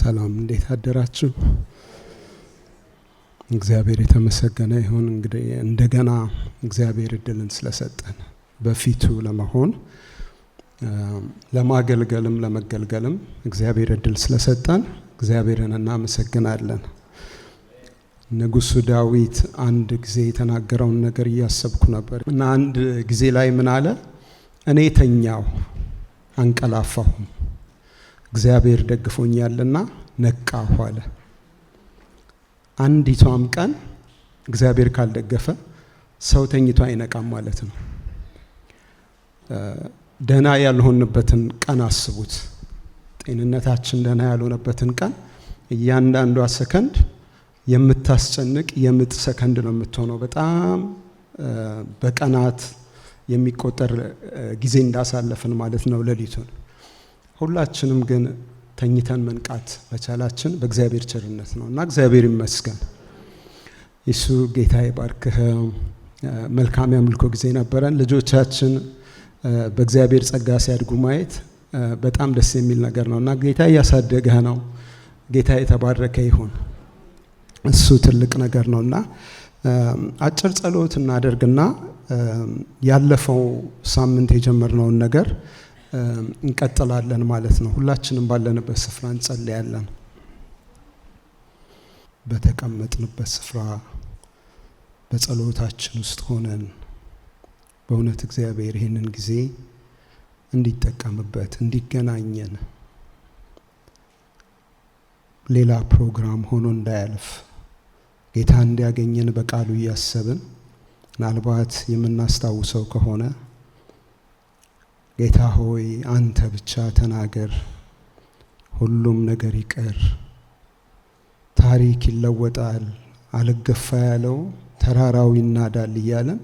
ሰላም እንዴት አደራችሁ? እግዚአብሔር የተመሰገነ ይሁን። እንግዲህ እንደገና እግዚአብሔር እድልን ስለሰጠን በፊቱ ለመሆን ለማገልገልም ለመገልገልም እግዚአብሔር እድል ስለሰጠን እግዚአብሔርን እናመሰግናለን። ንጉሡ ዳዊት አንድ ጊዜ የተናገረውን ነገር እያሰብኩ ነበር እና አንድ ጊዜ ላይ ምን አለ? እኔ ተኛው አንቀላፋሁም፣ እግዚአብሔር ደግፎኛልና ነቃሁ አለ። አንዲቷም ቀን እግዚአብሔር ካልደገፈ ሰው ተኝቶ አይነቃም ማለት ነው። ደህና ያልሆንበትን ቀን አስቡት። ጤንነታችን ደህና ያልሆነበትን ቀን እያንዳንዷ ሰከንድ የምታስጨንቅ የምጥ ሰከንድ ነው የምትሆነው። በጣም በቀናት የሚቆጠር ጊዜ እንዳሳለፍን ማለት ነው ሌሊቱን። ሁላችንም ግን ተኝተን መንቃት መቻላችን በእግዚአብሔር ቸርነት ነው እና እግዚአብሔር ይመስገን። እሱ ጌታ ይባርክህ። መልካም ያምልኮ ጊዜ ነበረን። ልጆቻችን በእግዚአብሔር ጸጋ ሲያድጉ ማየት በጣም ደስ የሚል ነገር ነው እና ጌታ እያሳደገህ ነው። ጌታ የተባረከ ይሁን። እሱ ትልቅ ነገር ነውና አጭር ጸሎት እናደርግና ያለፈው ሳምንት የጀመርነውን ነገር እንቀጥላለን ማለት ነው። ሁላችንም ባለንበት ስፍራ እንጸልያለን። በተቀመጥንበት ስፍራ በጸሎታችን ውስጥ ሆነን በእውነት እግዚአብሔር ይህንን ጊዜ እንዲጠቀምበት እንዲገናኘን ሌላ ፕሮግራም ሆኖ እንዳያልፍ ጌታ እንዲያገኘን በቃሉ እያሰብን ምናልባት የምናስታውሰው ከሆነ ጌታ ሆይ አንተ ብቻ ተናገር፣ ሁሉም ነገር ይቀር፣ ታሪክ ይለወጣል፣ አልገፋ ያለው ተራራው ይናዳል እያለን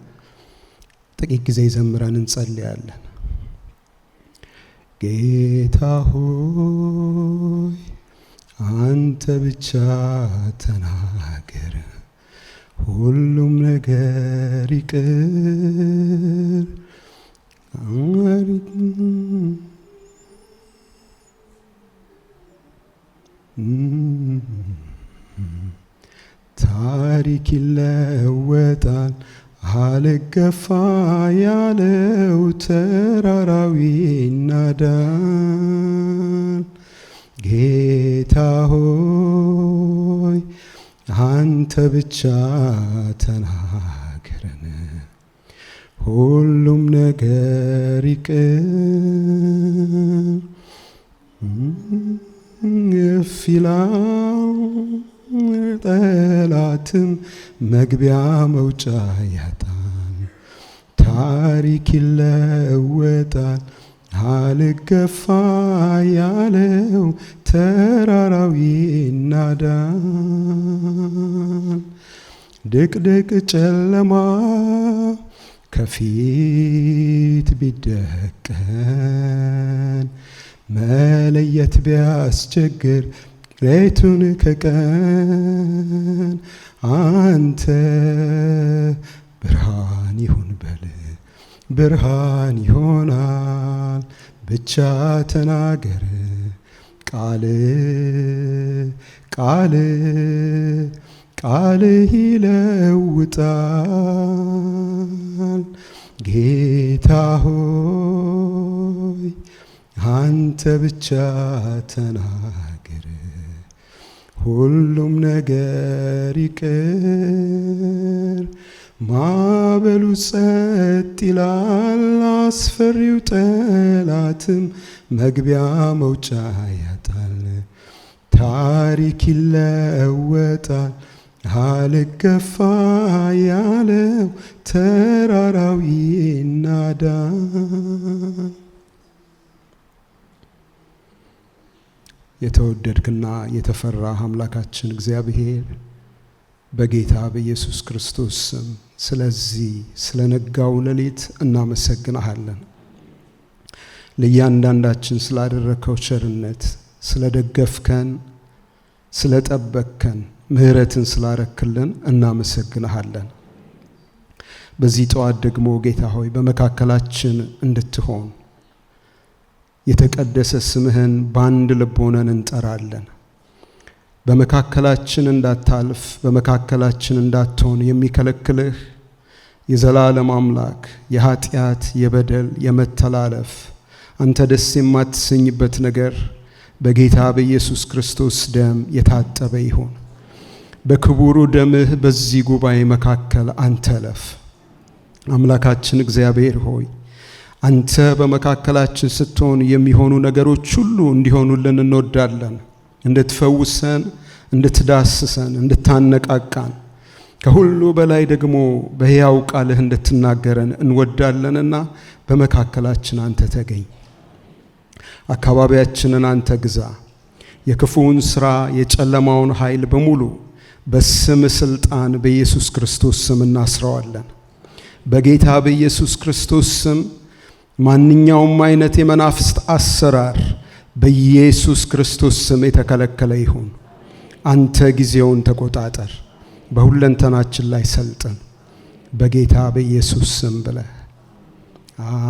ጥቂት ጊዜ ዘምረን እንጸልያለን። ጌታ ሆይ አንተ ብቻ ተናገር፣ ሁሉም ነገር ይቅር፣ ታሪክ ይለወጣል፣ አልገፋ ያለው ተራራው ይናዳል። ጌታ ሆይ አንተ ብቻ ተናገረን፣ ሁሉም ነገር ይቅር፣ ይላል ጠላትም መግቢያ መውጫ ያጣል። ታሪክ ይለወጣል፣ አልገፋ ያለው ተራራው ይናዳል። ድቅድቅ ጨለማ ከፊት ቢደቀን መለየት ቢያስቸግር ሌቱን ከቀን አንተ ብርሃን ይሁን በል፣ ብርሃን ይሆናል። ብቻ ተናገር፣ ቃልህ ይለውጣል። ጌታ ሆይ አንተ ብቻ ተናገር፣ ሁሉም ነገር ይቅር። ማዕበሉ ጸጥ ይላል፣ አስፈሪው ጠላትም መግቢያ መውጫ ያጣል። ታሪክ ይለወጣል፣ አልገፋ ያለው ተራራው ይናዳል። የተወደድክና የተፈራህ አምላካችን እግዚአብሔር በጌታ በኢየሱስ ክርስቶስ ስም ስለዚህ ስለነጋው ሌሊት እናመሰግናለን። ለእያንዳንዳችን ስላደረከው ቸርነት፣ ስለደገፍከን፣ ስለጠበቅከን፣ ምህረትን ስላረክልን እናመሰግናለን። በዚህ ጠዋት ደግሞ ጌታ ሆይ በመካከላችን እንድትሆን የተቀደሰ ስምህን በአንድ ልብ ሆነን እንጠራለን። በመካከላችን እንዳታልፍ በመካከላችን እንዳትሆን የሚከለክልህ የዘላለም አምላክ የኃጢአት የበደል የመተላለፍ አንተ ደስ የማትሰኝበት ነገር በጌታ በኢየሱስ ክርስቶስ ደም የታጠበ ይሁን። በክቡሩ ደምህ በዚህ ጉባኤ መካከል አንተ ለፍ። አምላካችን እግዚአብሔር ሆይ አንተ በመካከላችን ስትሆን የሚሆኑ ነገሮች ሁሉ እንዲሆኑልን እንወዳለን። እንድትፈውሰን፣ እንድትዳስሰን፣ እንድታነቃቃን ከሁሉ በላይ ደግሞ በሕያው ቃልህ እንድትናገረን እንወዳለንና በመካከላችን አንተ ተገኝ። አካባቢያችንን አንተ ግዛ። የክፉውን ሥራ የጨለማውን ኃይል በሙሉ በስም ስልጣን በኢየሱስ ክርስቶስ ስም እናስረዋለን። በጌታ በኢየሱስ ክርስቶስ ስም ማንኛውም አይነት የመናፍስት አሰራር በኢየሱስ ክርስቶስ ስም የተከለከለ ይሁን። አንተ ጊዜውን ተቆጣጠር፣ በሁለንተናችን ላይ ሰልጥን፣ በጌታ በኢየሱስ ስም ብለህ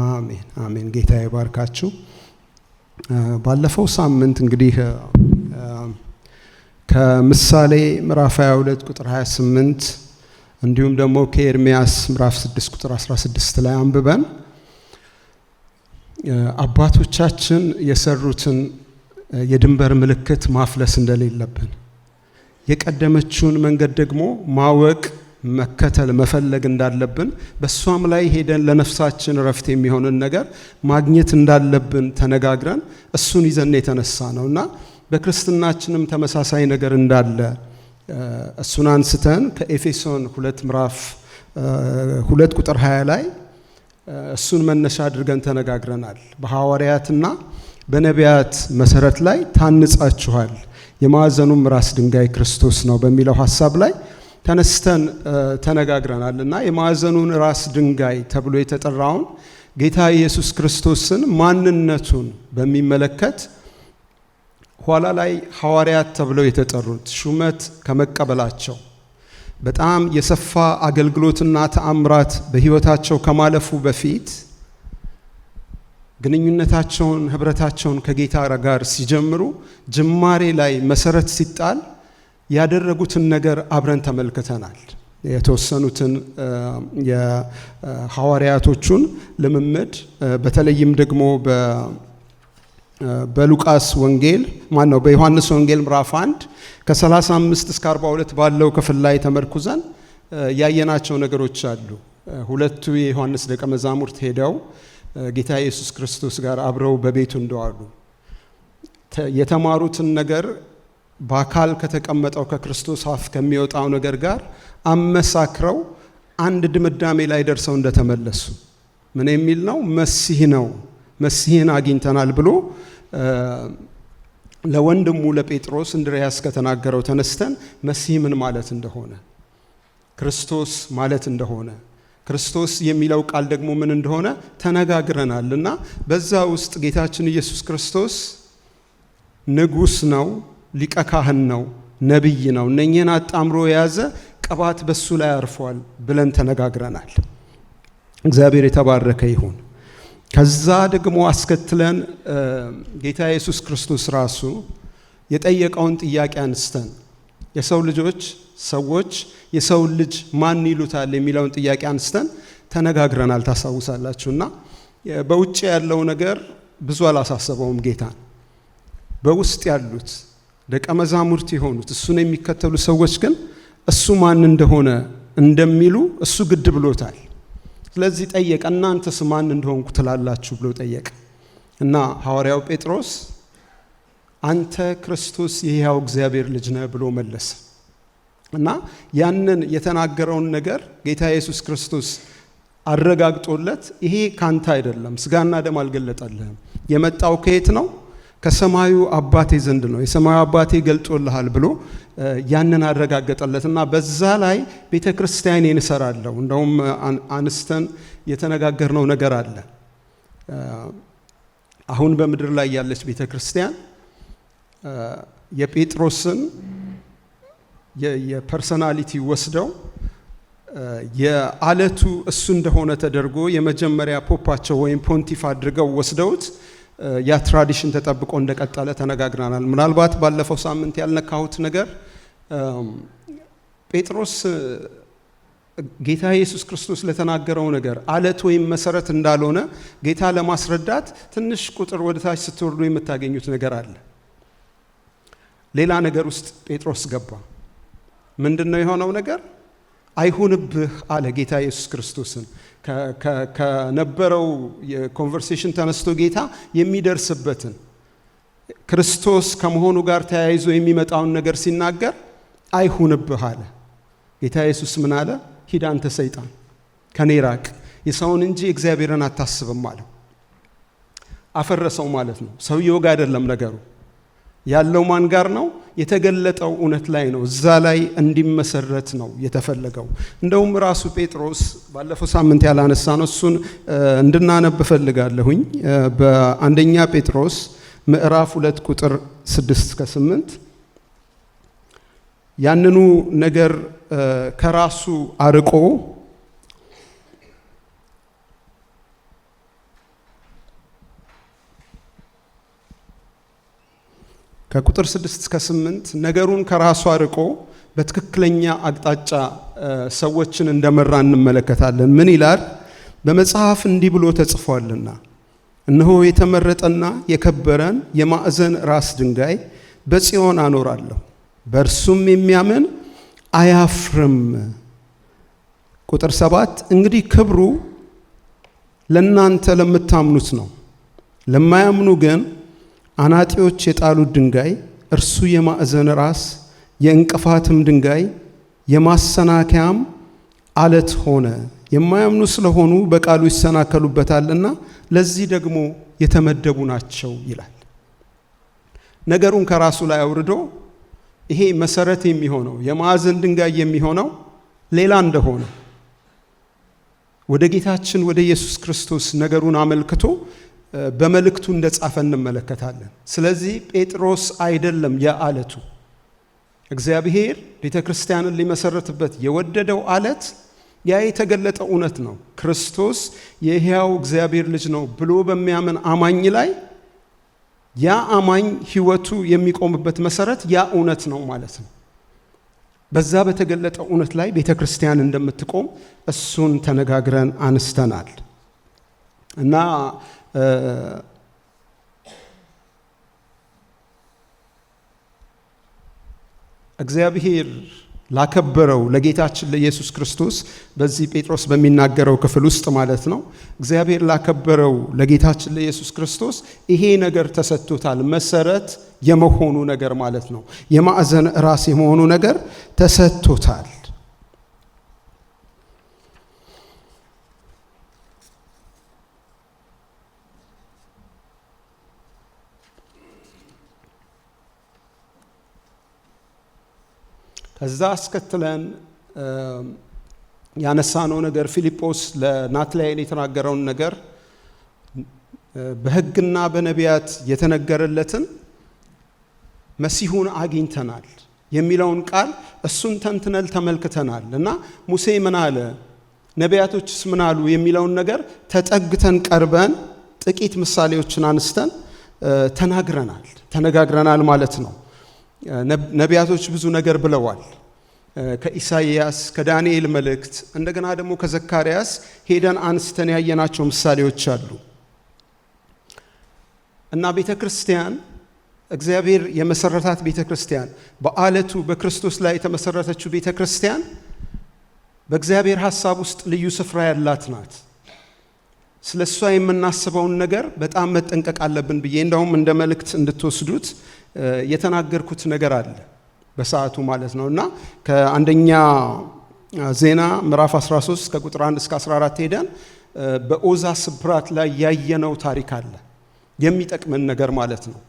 አሜን አሜን። ጌታ ይባርካችሁ። ባለፈው ሳምንት እንግዲህ ከምሳሌ ምዕራፍ 22 ቁጥር 28 እንዲሁም ደግሞ ከኤርምያስ ምዕራፍ 6 ቁጥር 16 ላይ አንብበን አባቶቻችን የሰሩትን የድንበር ምልክት ማፍለስ እንደሌለብን የቀደመችውን መንገድ ደግሞ ማወቅ፣ መከተል፣ መፈለግ እንዳለብን በሷም ላይ ሄደን ለነፍሳችን ረፍት የሚሆንን ነገር ማግኘት እንዳለብን ተነጋግረን እሱን ይዘን የተነሳ ነውና በክርስትናችንም ተመሳሳይ ነገር እንዳለ እሱን አንስተን ከኤፌሶን 2 ምዕራፍ 2 ቁጥር 20 ላይ እሱን መነሻ አድርገን ተነጋግረናል። በሐዋርያትና በነቢያት መሰረት ላይ ታንጻችኋል፣ የማዕዘኑም ራስ ድንጋይ ክርስቶስ ነው በሚለው ሐሳብ ላይ ተነስተን ተነጋግረናልና የማዕዘኑን ራስ ድንጋይ ተብሎ የተጠራውን ጌታ ኢየሱስ ክርስቶስን ማንነቱን በሚመለከት ኋላ ላይ ሐዋርያት ተብለው የተጠሩት ሹመት ከመቀበላቸው በጣም የሰፋ አገልግሎትና ተአምራት በሕይወታቸው ከማለፉ በፊት ግንኙነታቸውን ህብረታቸውን ከጌታ ጋር ሲጀምሩ ጅማሬ ላይ መሰረት ሲጣል ያደረጉትን ነገር አብረን ተመልክተናል። የተወሰኑትን የሐዋርያቶቹን ልምምድ በተለይም ደግሞ በሉቃስ ወንጌል በዮሐንስ ወንጌል ምዕራፍ 1 ከ35 እስከ 42 ባለው ክፍል ላይ ተመርኩዘን ያየናቸው ነገሮች አሉ። ሁለቱ የዮሐንስ ደቀ መዛሙርት ሄደው ጌታ ኢየሱስ ክርስቶስ ጋር አብረው በቤቱ እንደዋሉ የተማሩትን ነገር በአካል ከተቀመጠው ከክርስቶስ አፍ ከሚወጣው ነገር ጋር አመሳክረው አንድ ድምዳሜ ላይ ደርሰው እንደተመለሱ ምን የሚል ነው? መሲህ ነው፣ መሲህን አግኝተናል ብሎ ለወንድሙ ለጴጥሮስ እንድርያስ ከተናገረው ተነስተን መሲህ ምን ማለት እንደሆነ፣ ክርስቶስ ማለት እንደሆነ፣ ክርስቶስ የሚለው ቃል ደግሞ ምን እንደሆነ ተነጋግረናል እና በዛ ውስጥ ጌታችን ኢየሱስ ክርስቶስ ንጉሥ ነው፣ ሊቀ ካህን ነው፣ ነቢይ ነው፣ እነኚህን አጣምሮ የያዘ ቅባት በሱ ላይ አርፏል ብለን ተነጋግረናል። እግዚአብሔር የተባረከ ይሁን። ከዛ ደግሞ አስከትለን ጌታ ኢየሱስ ክርስቶስ ራሱ የጠየቀውን ጥያቄ አንስተን የሰው ልጆች ሰዎች የሰው ልጅ ማን ይሉታል የሚለውን ጥያቄ አንስተን ተነጋግረናል። ታሳውሳላችሁና በውጭ ያለው ነገር ብዙ አላሳሰበውም ጌታን። በውስጥ ያሉት ደቀ መዛሙርት የሆኑት እሱን የሚከተሉ ሰዎች ግን እሱ ማን እንደሆነ እንደሚሉ እሱ ግድ ብሎታል። ስለዚህ ጠየቀ፣ እናንተስ ማን እንደሆንኩ ትላላችሁ ብሎ ጠየቀ እና ሐዋርያው ጴጥሮስ አንተ ክርስቶስ የሕያው እግዚአብሔር ልጅ ነህ ብሎ መለሰ እና ያንን የተናገረውን ነገር ጌታ ኢየሱስ ክርስቶስ አረጋግጦለት ይሄ ካንተ አይደለም፣ ስጋና ደም አልገለጠልህም፣ የመጣው ከየት ነው? ከሰማዩ አባቴ ዘንድ ነው፣ የሰማዩ አባቴ ገልጦልሃል ብሎ ያንን አረጋገጠለት እና በዛ ላይ ቤተ ክርስቲያኔን እሰራለሁ። እንደውም አንስተን የተነጋገርነው ነገር አለ። አሁን በምድር ላይ ያለች ቤተ ክርስቲያን የጴጥሮስን የፐርሰናሊቲ ወስደው የአለቱ እሱ እንደሆነ ተደርጎ የመጀመሪያ ፖፓቸው ወይም ፖንቲፍ አድርገው ወስደውት ያ ትራዲሽን ተጠብቆ እንደቀጠለ ተነጋግረናል። ምናልባት ባለፈው ሳምንት ያልነካሁት ነገር ጴጥሮስ ጌታ ኢየሱስ ክርስቶስ ለተናገረው ነገር አለት ወይም መሰረት እንዳልሆነ ጌታ ለማስረዳት ትንሽ ቁጥር ወደ ታች ስትወርዱ የምታገኙት ነገር አለ። ሌላ ነገር ውስጥ ጴጥሮስ ገባ። ምንድነው የሆነው ነገር? አይሁንብህ አለ ጌታ ኢየሱስ ክርስቶስን። ከነበረው የኮንቨርሴሽን ተነስቶ ጌታ የሚደርስበትን ክርስቶስ ከመሆኑ ጋር ተያይዞ የሚመጣውን ነገር ሲናገር አይሁንብህ አለ። ጌታ ኢየሱስ ምን አለ? ሂድ አንተ ሰይጣን ከኔ ራቅ፣ የሰውን እንጂ እግዚአብሔርን አታስብም አለው። አፈረሰው ማለት ነው። ሰውየው ጋር አይደለም ነገሩ ያለው ማን ጋር ነው? የተገለጠው እውነት ላይ ነው። እዛ ላይ እንዲመሰረት ነው የተፈለገው። እንደውም ራሱ ጴጥሮስ ባለፈው ሳምንት ያላነሳ ነው፣ እሱን እንድናነብ ፈልጋለሁኝ። በአንደኛ ጴጥሮስ ምዕራፍ 2 ቁጥር 6-8 ያንኑ ነገር ከራሱ አርቆ ከቁጥር 6-8 ነገሩን ከራሱ አርቆ በትክክለኛ አቅጣጫ ሰዎችን እንደመራ እንመለከታለን። ምን ይላል? በመጽሐፍ እንዲህ ብሎ ተጽፏልና እነሆ የተመረጠና የከበረን የማዕዘን ራስ ድንጋይ በጽዮን አኖራለሁ፣ በእርሱም የሚያምን አያፍርም። ቁጥር 7 እንግዲህ ክብሩ ለእናንተ ለምታምኑት ነው። ለማያምኑ ግን አናጢዎች የጣሉት ድንጋይ እርሱ የማዕዘን ራስ የእንቅፋትም ድንጋይ የማሰናከያም አለት ሆነ። የማያምኑ ስለሆኑ በቃሉ ይሰናከሉበታልና ለዚህ ደግሞ የተመደቡ ናቸው ይላል። ነገሩን ከራሱ ላይ አውርዶ ይሄ መሰረት የሚሆነው የማዕዘን ድንጋይ የሚሆነው ሌላ እንደሆነ ወደ ጌታችን ወደ ኢየሱስ ክርስቶስ ነገሩን አመልክቶ በመልእክቱ እንደጻፈ እንመለከታለን። ስለዚህ ጴጥሮስ አይደለም የአለቱ እግዚአብሔር ቤተክርስቲያንን ሊመሰረትበት የወደደው አለት ያ የተገለጠ እውነት ነው። ክርስቶስ የሕያው እግዚአብሔር ልጅ ነው ብሎ በሚያምን አማኝ ላይ ያ አማኝ ሕይወቱ የሚቆምበት መሰረት ያ እውነት ነው ማለት ነው። በዛ በተገለጠ እውነት ላይ ቤተክርስቲያን እንደምትቆም እሱን ተነጋግረን አንስተናል እና እግዚአብሔር ላከበረው ለጌታችን ለኢየሱስ ክርስቶስ በዚህ ጴጥሮስ በሚናገረው ክፍል ውስጥ ማለት ነው እግዚአብሔር ላከበረው ለጌታችን ለኢየሱስ ክርስቶስ ይሄ ነገር ተሰጥቶታል። መሰረት የመሆኑ ነገር ማለት ነው። የማዕዘን ራስ የመሆኑ ነገር ተሰጥቶታል። ከዛ አስከትለን ያነሳነው ነገር ፊልጶስ ለናትናኤል የተናገረውን ነገር በሕግና በነቢያት የተነገረለትን መሲሁን አግኝተናል የሚለውን ቃል እሱን ተንትነል ተመልክተናል እና ሙሴ ምን አለ፣ ነቢያቶችስ ምን አሉ የሚለውን ነገር ተጠግተን ቀርበን ጥቂት ምሳሌዎችን አንስተን ተነጋግረናል ማለት ነው። ነቢያቶች ብዙ ነገር ብለዋል። ከኢሳይያስ ከዳንኤል መልእክት እንደገና ደግሞ ከዘካርያስ ሄደን አንስተን ያየናቸው ምሳሌዎች አሉ እና ቤተክርስቲያን እግዚአብሔር የመሰረታት ቤተክርስቲያን በአለቱ በክርስቶስ ላይ የተመሰረተችው ቤተክርስቲያን በእግዚአብሔር ሐሳብ ውስጥ ልዩ ስፍራ ያላት ናት። ስለሷ የምናስበውን ነገር በጣም መጠንቀቅ አለብን ብዬ እንደውም እንደ መልእክት እንድትወስዱት የተናገርኩት ነገር አለ በሰዓቱ ማለት ነው እና ከአንደኛ ዜና ምዕራፍ 13 ከቁጥር 1-14 ሄደን በኦዛ ስብራት ላይ ያየነው ታሪክ አለ፣ የሚጠቅመን ነገር ማለት ነው።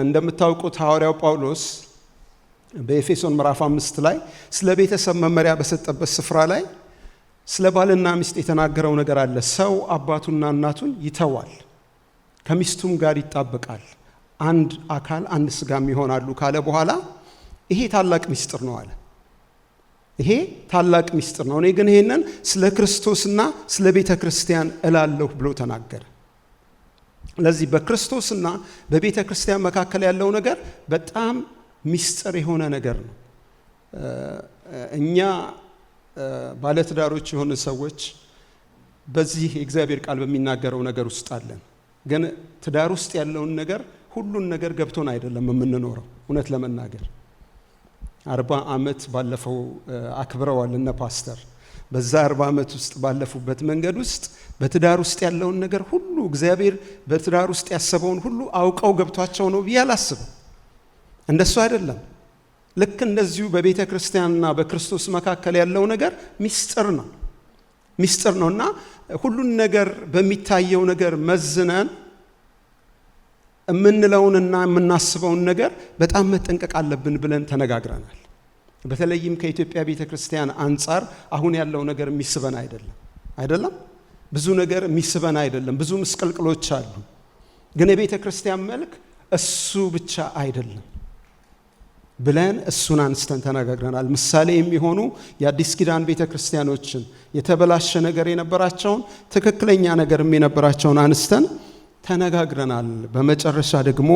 እንደምታውቁት ሐዋርያው ጳውሎስ በኤፌሶን ምዕራፍ 5 ላይ ስለ ቤተሰብ መመሪያ በሰጠበት ስፍራ ላይ ስለ ባልና ሚስት የተናገረው ነገር አለ። ሰው አባቱና እናቱን ይተዋል፣ ከሚስቱም ጋር ይጣበቃል፣ አንድ አካል አንድ ስጋም ይሆናሉ ካለ በኋላ ይሄ ታላቅ ሚስጥር ነው አለ። ይሄ ታላቅ ሚስጥር ነው፣ እኔ ግን ይሄንን ስለ ክርስቶስና ስለ ቤተ ክርስቲያን እላለሁ ብሎ ተናገረ። ለዚህ በክርስቶስና በቤተ ክርስቲያን መካከል ያለው ነገር በጣም ሚስጥር የሆነ ነገር ነው። እኛ ባለትዳሮች የሆኑ ሰዎች በዚህ የእግዚአብሔር ቃል በሚናገረው ነገር ውስጥ አለን። ግን ትዳር ውስጥ ያለውን ነገር ሁሉን ነገር ገብቶን አይደለም የምንኖረው። እውነት ለመናገር 40 ዓመት ባለፈው አክብረዋል እነ ፓስተር። በዛ 40 ዓመት ውስጥ ባለፉበት መንገድ ውስጥ በትዳር ውስጥ ያለውን ነገር ሁሉ እግዚአብሔር በትዳር ውስጥ ያሰበውን ሁሉ አውቀው ገብቷቸው ነው ብዬ አላስብም። እንደሱ አይደለም። ልክ እንደዚሁ በቤተ ክርስቲያንና በክርስቶስ መካከል ያለው ነገር ሚስጥር ነውና ሁሉን ነገር በሚታየው ነገር መዝነን የምንለውንና የምናስበውን ነገር በጣም መጠንቀቅ አለብን ብለን ተነጋግረናል። በተለይም ከኢትዮጵያ ቤተ ክርስቲያን አንጻር አሁን ያለው ነገር የሚስበን አይደለም። ብዙ ነገር የሚስበን አይደለም። ብዙ ምስቅልቅሎች አሉ። ግን የቤተ ክርስቲያን መልክ እሱ ብቻ አይደለም ብለን እሱን አንስተን ተነጋግረናል። ምሳሌ የሚሆኑ የአዲስ ኪዳን ቤተ ክርስቲያኖችን የተበላሸ ነገር የነበራቸውን ትክክለኛ ነገር የነበራቸውን አንስተን ተነጋግረናል። በመጨረሻ ደግሞ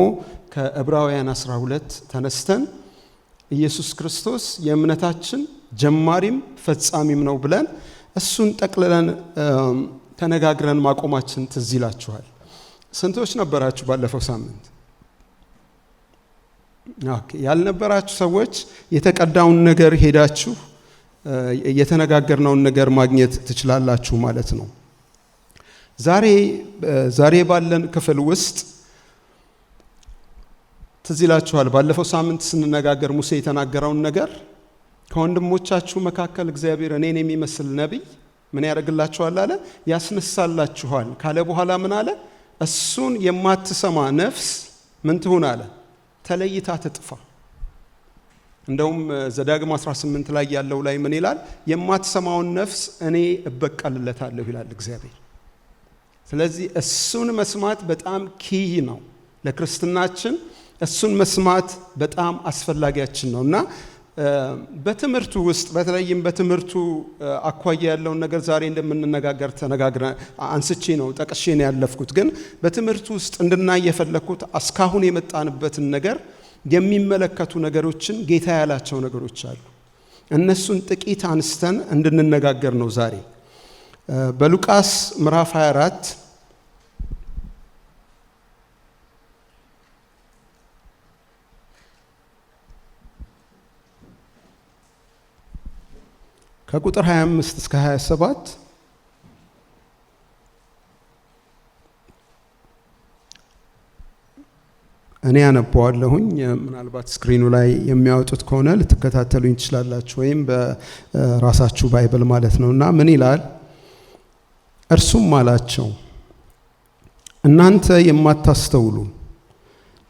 ከዕብራውያን 12 ተነስተን ኢየሱስ ክርስቶስ የእምነታችን ጀማሪም ፈጻሚም ነው ብለን እሱን ጠቅልለን ተነጋግረን ማቆማችን ትዝ ይላችኋል። ስንቶች ነበራችሁ ባለፈው ሳምንት? ያልነበራችሁ ሰዎች የተቀዳውን ነገር ሄዳችሁ የተነጋገርነውን ነገር ማግኘት ትችላላችሁ ማለት ነው። ዛሬ ባለን ክፍል ውስጥ ትዝ ይላችኋል። ባለፈው ሳምንት ስንነጋገር ሙሴ የተናገረውን ነገር ከወንድሞቻችሁ መካከል እግዚአብሔር እኔን የሚመስል ነቢይ ምን ያደርግላችኋል አለ? ያስነሳላችኋል ካለ በኋላ ምን አለ? እሱን የማትሰማ ነፍስ ምን ትሁን አለ? ተለይታ ትጥፋ። እንደውም ዘዳግም 18 ላይ ያለው ላይ ምን ይላል? የማትሰማውን ነፍስ እኔ እበቀልለታለሁ ይላል እግዚአብሔር። ስለዚህ እሱን መስማት በጣም ኪይ ነው ለክርስትናችን። እሱን መስማት በጣም አስፈላጊያችን ነው እና በትምህርቱ ውስጥ በተለይም በትምህርቱ አኳያ ያለውን ነገር ዛሬ እንደምንነጋገር ተነጋግረን አንስቼ ነው ጠቅሼ ነው ያለፍኩት። ግን በትምህርቱ ውስጥ እንድናይ የፈለኩት እስካሁን የመጣንበትን ነገር የሚመለከቱ ነገሮችን ጌታ ያላቸው ነገሮች አሉ። እነሱን ጥቂት አንስተን እንድንነጋገር ነው ዛሬ። በሉቃስ ምዕራፍ 24 ከቁጥር 25 እስከ 27 እኔ አነባዋለሁኝ። ምናልባት ስክሪኑ ላይ የሚያወጡት ከሆነ ልትከታተሉኝ ትችላላችሁ፣ ወይም በራሳችሁ ባይብል ማለት ነው። እና ምን ይላል? እርሱም አላቸው፣ እናንተ የማታስተውሉ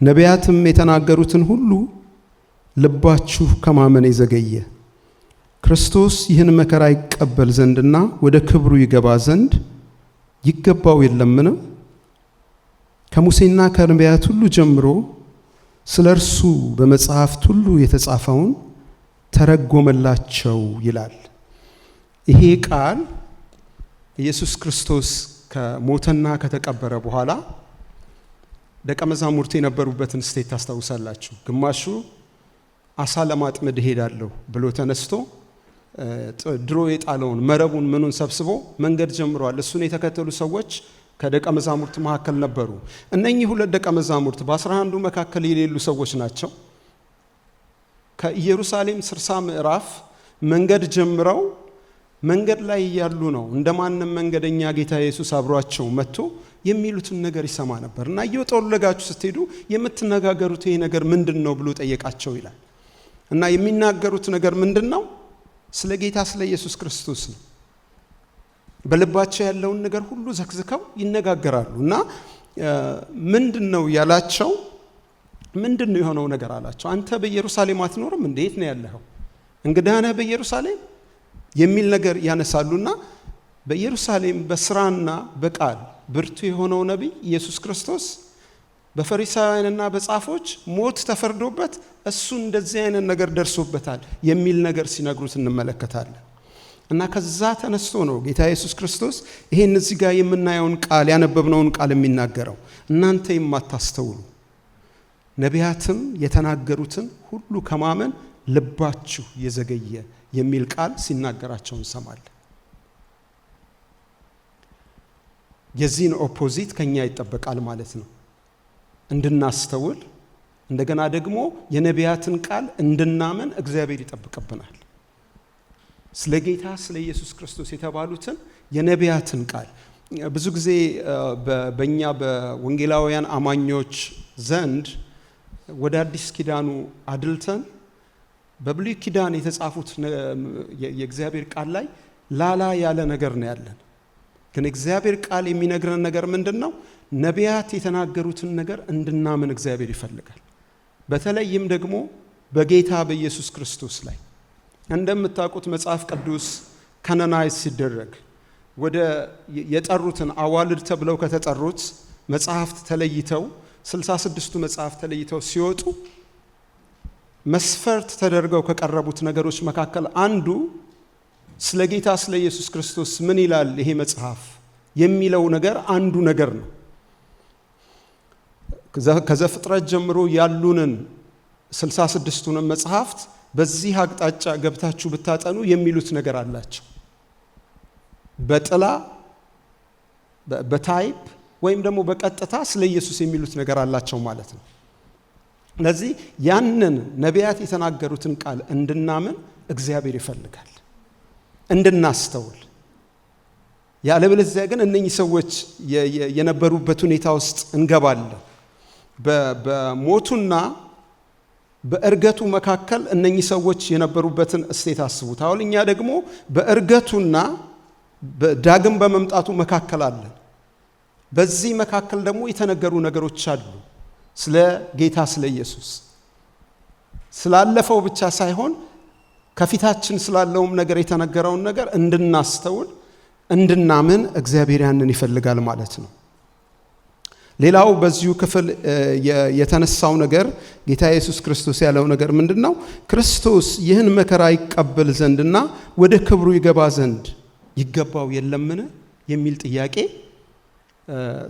ነቢያትም የተናገሩትን ሁሉ ልባችሁ ከማመን የዘገየ ክርስቶስ ይህን መከራ ይቀበል ዘንድና ወደ ክብሩ ይገባ ዘንድ ይገባው የለምን? ከሙሴና ከነቢያት ሁሉ ጀምሮ ስለ እርሱ በመጽሐፍት ሁሉ የተጻፈውን ተረጎመላቸው ይላል። ይሄ ቃል ኢየሱስ ክርስቶስ ከሞተና ከተቀበረ በኋላ ደቀ መዛሙርቱ የነበሩበትን ስቴት ታስታውሳላችሁ። ግማሹ አሳ ለማጥመድ እሄዳለሁ ብሎ ተነስቶ ድሮ የጣለውን መረቡን ምኑን ሰብስቦ መንገድ ጀምሯል። እሱን የተከተሉ ሰዎች ከደቀ መዛሙርት መካከል ነበሩ። እነኚህ ሁለት ደቀ መዛሙርት በ11 መካከል የሌሉ ሰዎች ናቸው። ከኢየሩሳሌም 60 ምዕራፍ መንገድ ጀምረው መንገድ ላይ ያሉ ነው። እንደማንም መንገደኛ ጌታ ኢየሱስ አብሯቸው መጥቶ የሚሉትን ነገር ይሰማ ነበር እና እየወጣለጋችሁ ስትሄዱ የምትነጋገሩት ይሄ ነገር ምንድነው ብሎ ጠየቃቸው ይላል። እና የሚናገሩት ነገር ምንድነው? ስለ ጌታ ስለ ኢየሱስ ክርስቶስ ነው። በልባቸው ያለውን ነገር ሁሉ ዘክዝከው ይነጋገራሉ። እና ምንድነው ያላቸው? ምንድነው የሆነው ነገር አላቸው። አንተ በኢየሩሳሌም አትኖርም? እንዴት ነው ያለኸው? እንግዳ ነህ በኢየሩሳሌም የሚል ነገር ያነሳሉና በኢየሩሳሌም በስራና በቃል ብርቱ የሆነው ነቢይ ኢየሱስ ክርስቶስ በፈሪሳውያንና በጻፎች ሞት ተፈርዶበት እሱ እንደዚህ አይነት ነገር ደርሶበታል የሚል ነገር ሲነግሩት እንመለከታለን። እና ከዛ ተነስቶ ነው ጌታ ኢየሱስ ክርስቶስ ይሄን እዚህ ጋር የምናየውን ቃል ያነበብነውን ቃል የሚናገረው። እናንተ የማታስተውሉ ነቢያትም የተናገሩትን ሁሉ ከማመን ልባችሁ የዘገየ የሚል ቃል ሲናገራቸው እንሰማለን። የዚህን ኦፖዚት ከኛ ይጠበቃል ማለት ነው። እንድናስተውል እንደገና ደግሞ የነቢያትን ቃል እንድናመን እግዚአብሔር ይጠብቅብናል። ስለ ጌታ ስለ ኢየሱስ ክርስቶስ የተባሉትን የነቢያትን ቃል ብዙ ጊዜ በእኛ በወንጌላውያን አማኞች ዘንድ ወደ አዲስ ኪዳኑ አድልተን በብሉይ ኪዳን የተጻፉት የእግዚአብሔር ቃል ላይ ላላ ያለ ነገር ነው ያለን። ግን እግዚአብሔር ቃል የሚነግረን ነገር ምንድነው? ነቢያት የተናገሩትን ነገር እንድናምን እግዚአብሔር ይፈልጋል። በተለይም ደግሞ በጌታ በኢየሱስ ክርስቶስ ላይ እንደምታውቁት መጽሐፍ ቅዱስ ካኖናይዝ ሲደረግ ወደ የጠሩትን አዋልድ ተብለው ከተጠሩት መጽሐፍት ተለይተው 66ቱ መጽሐፍት ተለይተው ሲወጡ መስፈርት ተደርገው ከቀረቡት ነገሮች መካከል አንዱ ስለ ጌታ ስለ ኢየሱስ ክርስቶስ ምን ይላል ይሄ መጽሐፍ የሚለው ነገር አንዱ ነገር ነው። ከዘፍጥረት ጀምሮ ያሉንን 66ቱን መጽሐፍት በዚህ አቅጣጫ ገብታችሁ ብታጠኑ የሚሉት ነገር አላቸው። በጥላ በታይፕ ወይም ደግሞ በቀጥታ ስለ ኢየሱስ የሚሉት ነገር አላቸው ማለት ነው። ስለዚህ ያንን ነቢያት የተናገሩትን ቃል እንድናምን እግዚአብሔር ይፈልጋል፣ እንድናስተውል። ያለበለዚያ ግን እነኚህ ሰዎች የነበሩበት ሁኔታ ውስጥ እንገባለን። በሞቱና በእርገቱ መካከል እነኚህ ሰዎች የነበሩበትን እስቴት አስቡት። አሁን እኛ ደግሞ በእርገቱና ዳግም በመምጣቱ መካከል አለን። በዚህ መካከል ደግሞ የተነገሩ ነገሮች አሉ። ስለ ጌታ ስለ ኢየሱስ ስላለፈው ብቻ ሳይሆን ከፊታችን ስላለውም ነገር የተነገረውን ነገር እንድናስተውል እንድናምን እግዚአብሔር ያንን ይፈልጋል ማለት ነው። ሌላው በዚሁ ክፍል የተነሳው ነገር ጌታ ኢየሱስ ክርስቶስ ያለው ነገር ምንድነው? ክርስቶስ ይህን መከራ ይቀበል ዘንድና ወደ ክብሩ ይገባ ዘንድ ይገባው የለምን የሚል ጥያቄ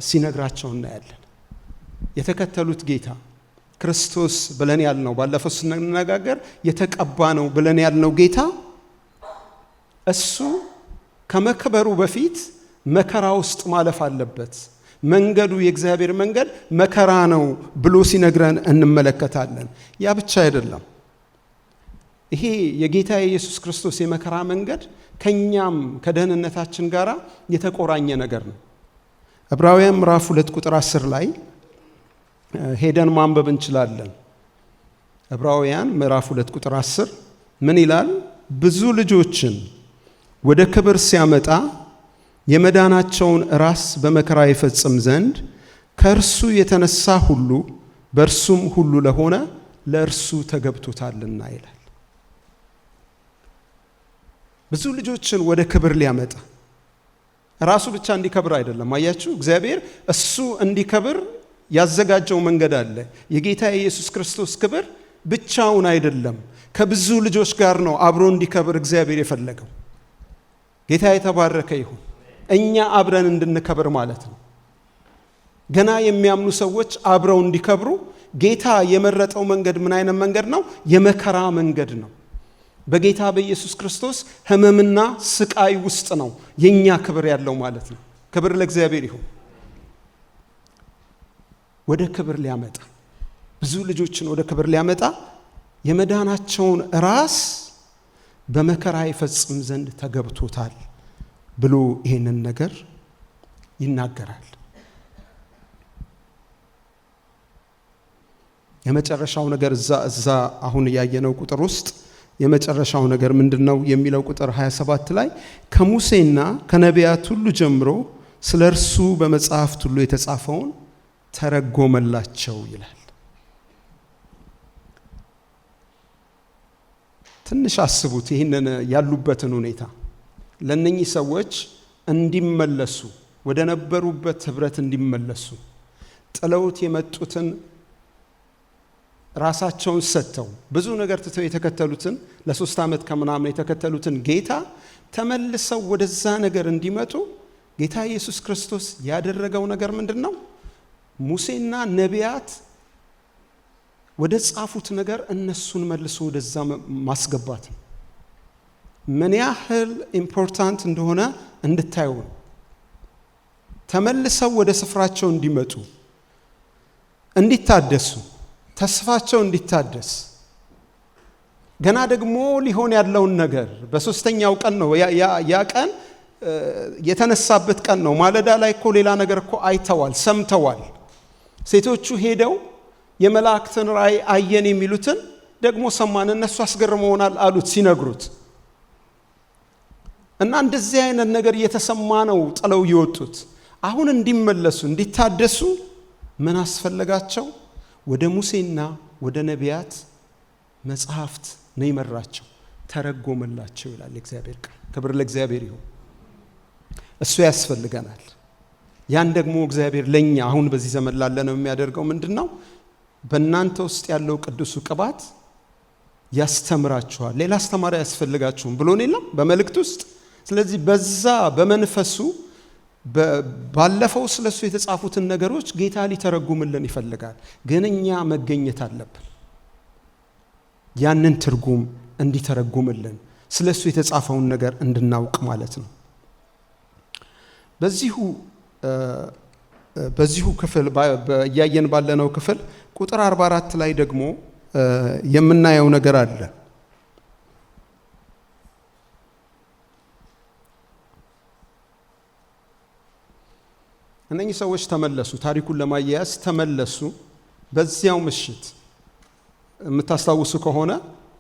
ሲነግራቸው እናያለን። የተከተሉት ጌታ ክርስቶስ ብለን ያልነው ባለፈው ስንነጋገር የተቀባ ነው ብለን ያልነው ጌታ እሱ ከመከበሩ በፊት መከራ ውስጥ ማለፍ አለበት። መንገዱ የእግዚአብሔር መንገድ መከራ ነው ብሎ ሲነግረን እንመለከታለን። ያ ብቻ አይደለም። ይሄ የጌታ የኢየሱስ ክርስቶስ የመከራ መንገድ ከኛም ከደህንነታችን ጋር የተቆራኘ ነገር ነው። ዕብራውያን ምዕራፍ 2 ቁጥር 10 ላይ ሄደን ማንበብ እንችላለን። ዕብራውያን ምዕራፍ 2 ቁጥር 10 ምን ይላል? ብዙ ልጆችን ወደ ክብር ሲያመጣ የመዳናቸውን ራስ በመከራ ይፈጽም ዘንድ ከእርሱ የተነሳ ሁሉ በእርሱም ሁሉ ለሆነ ለእርሱ ተገብቶታልና ይላል። ብዙ ልጆችን ወደ ክብር ሊያመጣ ራሱ ብቻ እንዲከብር አይደለም። አያችሁ፣ እግዚአብሔር እሱ እንዲከብር ያዘጋጀው መንገድ አለ። የጌታ የኢየሱስ ክርስቶስ ክብር ብቻውን አይደለም፣ ከብዙ ልጆች ጋር ነው አብሮ እንዲከብር እግዚአብሔር የፈለገው። ጌታ የተባረከ ይሁን። እኛ አብረን እንድንከብር ማለት ነው። ገና የሚያምኑ ሰዎች አብረው እንዲከብሩ ጌታ የመረጠው መንገድ ምን አይነት መንገድ ነው? የመከራ መንገድ ነው። በጌታ በኢየሱስ ክርስቶስ ሕመምና ስቃይ ውስጥ ነው የኛ ክብር ያለው ማለት ነው። ክብር ለእግዚአብሔር ይሁን። ወደ ክብር ሊያመጣ ብዙ ልጆችን ወደ ክብር ሊያመጣ የመዳናቸውን ራስ በመከራ ይፈጽም ዘንድ ተገብቶታል ብሎ ይሄንን ነገር ይናገራል። የመጨረሻው ነገር እዛ አሁን ያየነው ቁጥር ውስጥ የመጨረሻው ነገር ምንድነው የሚለው ቁጥር 27 ላይ ከሙሴና ከነቢያት ሁሉ ጀምሮ ስለ እርሱ በመጽሐፍት ሁሉ የተጻፈውን ተረጎመላቸው ይላል። ትንሽ አስቡት ይህንን ያሉበትን ሁኔታ። ለነኚህ ሰዎች እንዲመለሱ ወደ ነበሩበት ህብረት እንዲመለሱ ጥለውት የመጡትን ራሳቸውን ሰጥተው ብዙ ነገር ትተው የተከተሉትን ለ3 ዓመት ከምናምን የተከተሉትን ጌታ ተመልሰው ወደዛ ነገር እንዲመጡ ጌታ ኢየሱስ ክርስቶስ ያደረገው ነገር ምንድነው? ሙሴና ነቢያት ወደ ጻፉት ነገር እነሱን መልሶ ወደዛ ማስገባት ነው። ምን ያህል ኢምፖርታንት እንደሆነ እንድታዩ ነው። ተመልሰው ወደ ስፍራቸው እንዲመጡ፣ እንዲታደሱ፣ ተስፋቸው እንዲታደስ፣ ገና ደግሞ ሊሆን ያለውን ነገር በሶስተኛው ቀን ነው ያ ቀን የተነሳበት ቀን ነው። ማለዳ ላይ እኮ ሌላ ነገር እኮ አይተዋል፣ ሰምተዋል። ሴቶቹ ሄደው የመላእክትን ራእይ አየን የሚሉትን ደግሞ ሰማን፣ እነሱ አስገርመውናል አሉት ሲነግሩት። እና እንደዚህ አይነት ነገር እየተሰማ ነው ጥለው ይወጡት። አሁን እንዲመለሱ እንዲታደሱ ምን አስፈለጋቸው? ወደ ሙሴና ወደ ነቢያት መጽሐፍት ነው ይመራቸው፣ ተረጎመላቸው ይላል እግዚአብሔር ቃል። ክብር ለእግዚአብሔር ይሁን። እሱ ያስፈልገናል። ያን ደግሞ እግዚአብሔር ለኛ አሁን በዚህ ዘመን ላለ ነው የሚያደርገው ምንድነው? በእናንተ ውስጥ ያለው ቅዱሱ ቅባት ያስተምራችኋል፣ ሌላ አስተማሪ ያስፈልጋችሁም ብሎን የለም በመልእክት ውስጥ። ስለዚህ በዛ በመንፈሱ ባለፈው ስለሱ የተጻፉትን ነገሮች ጌታ ሊተረጉምልን ይፈልጋል። ግን እኛ መገኘት አለብን ያንን ትርጉም እንዲተረጉምልን፣ ስለሱ የተጻፈውን ነገር እንድናውቅ ማለት ነው። በዚሁ ክፍል ያየን ባለነው ክፍል ቁጥር 44 ላይ ደግሞ የምናየው ነገር አለ። እነኚህ ሰዎች ተመለሱ፣ ታሪኩን ለማያያዝ ተመለሱ። በዚያው ምሽት የምታስታውሱ ከሆነ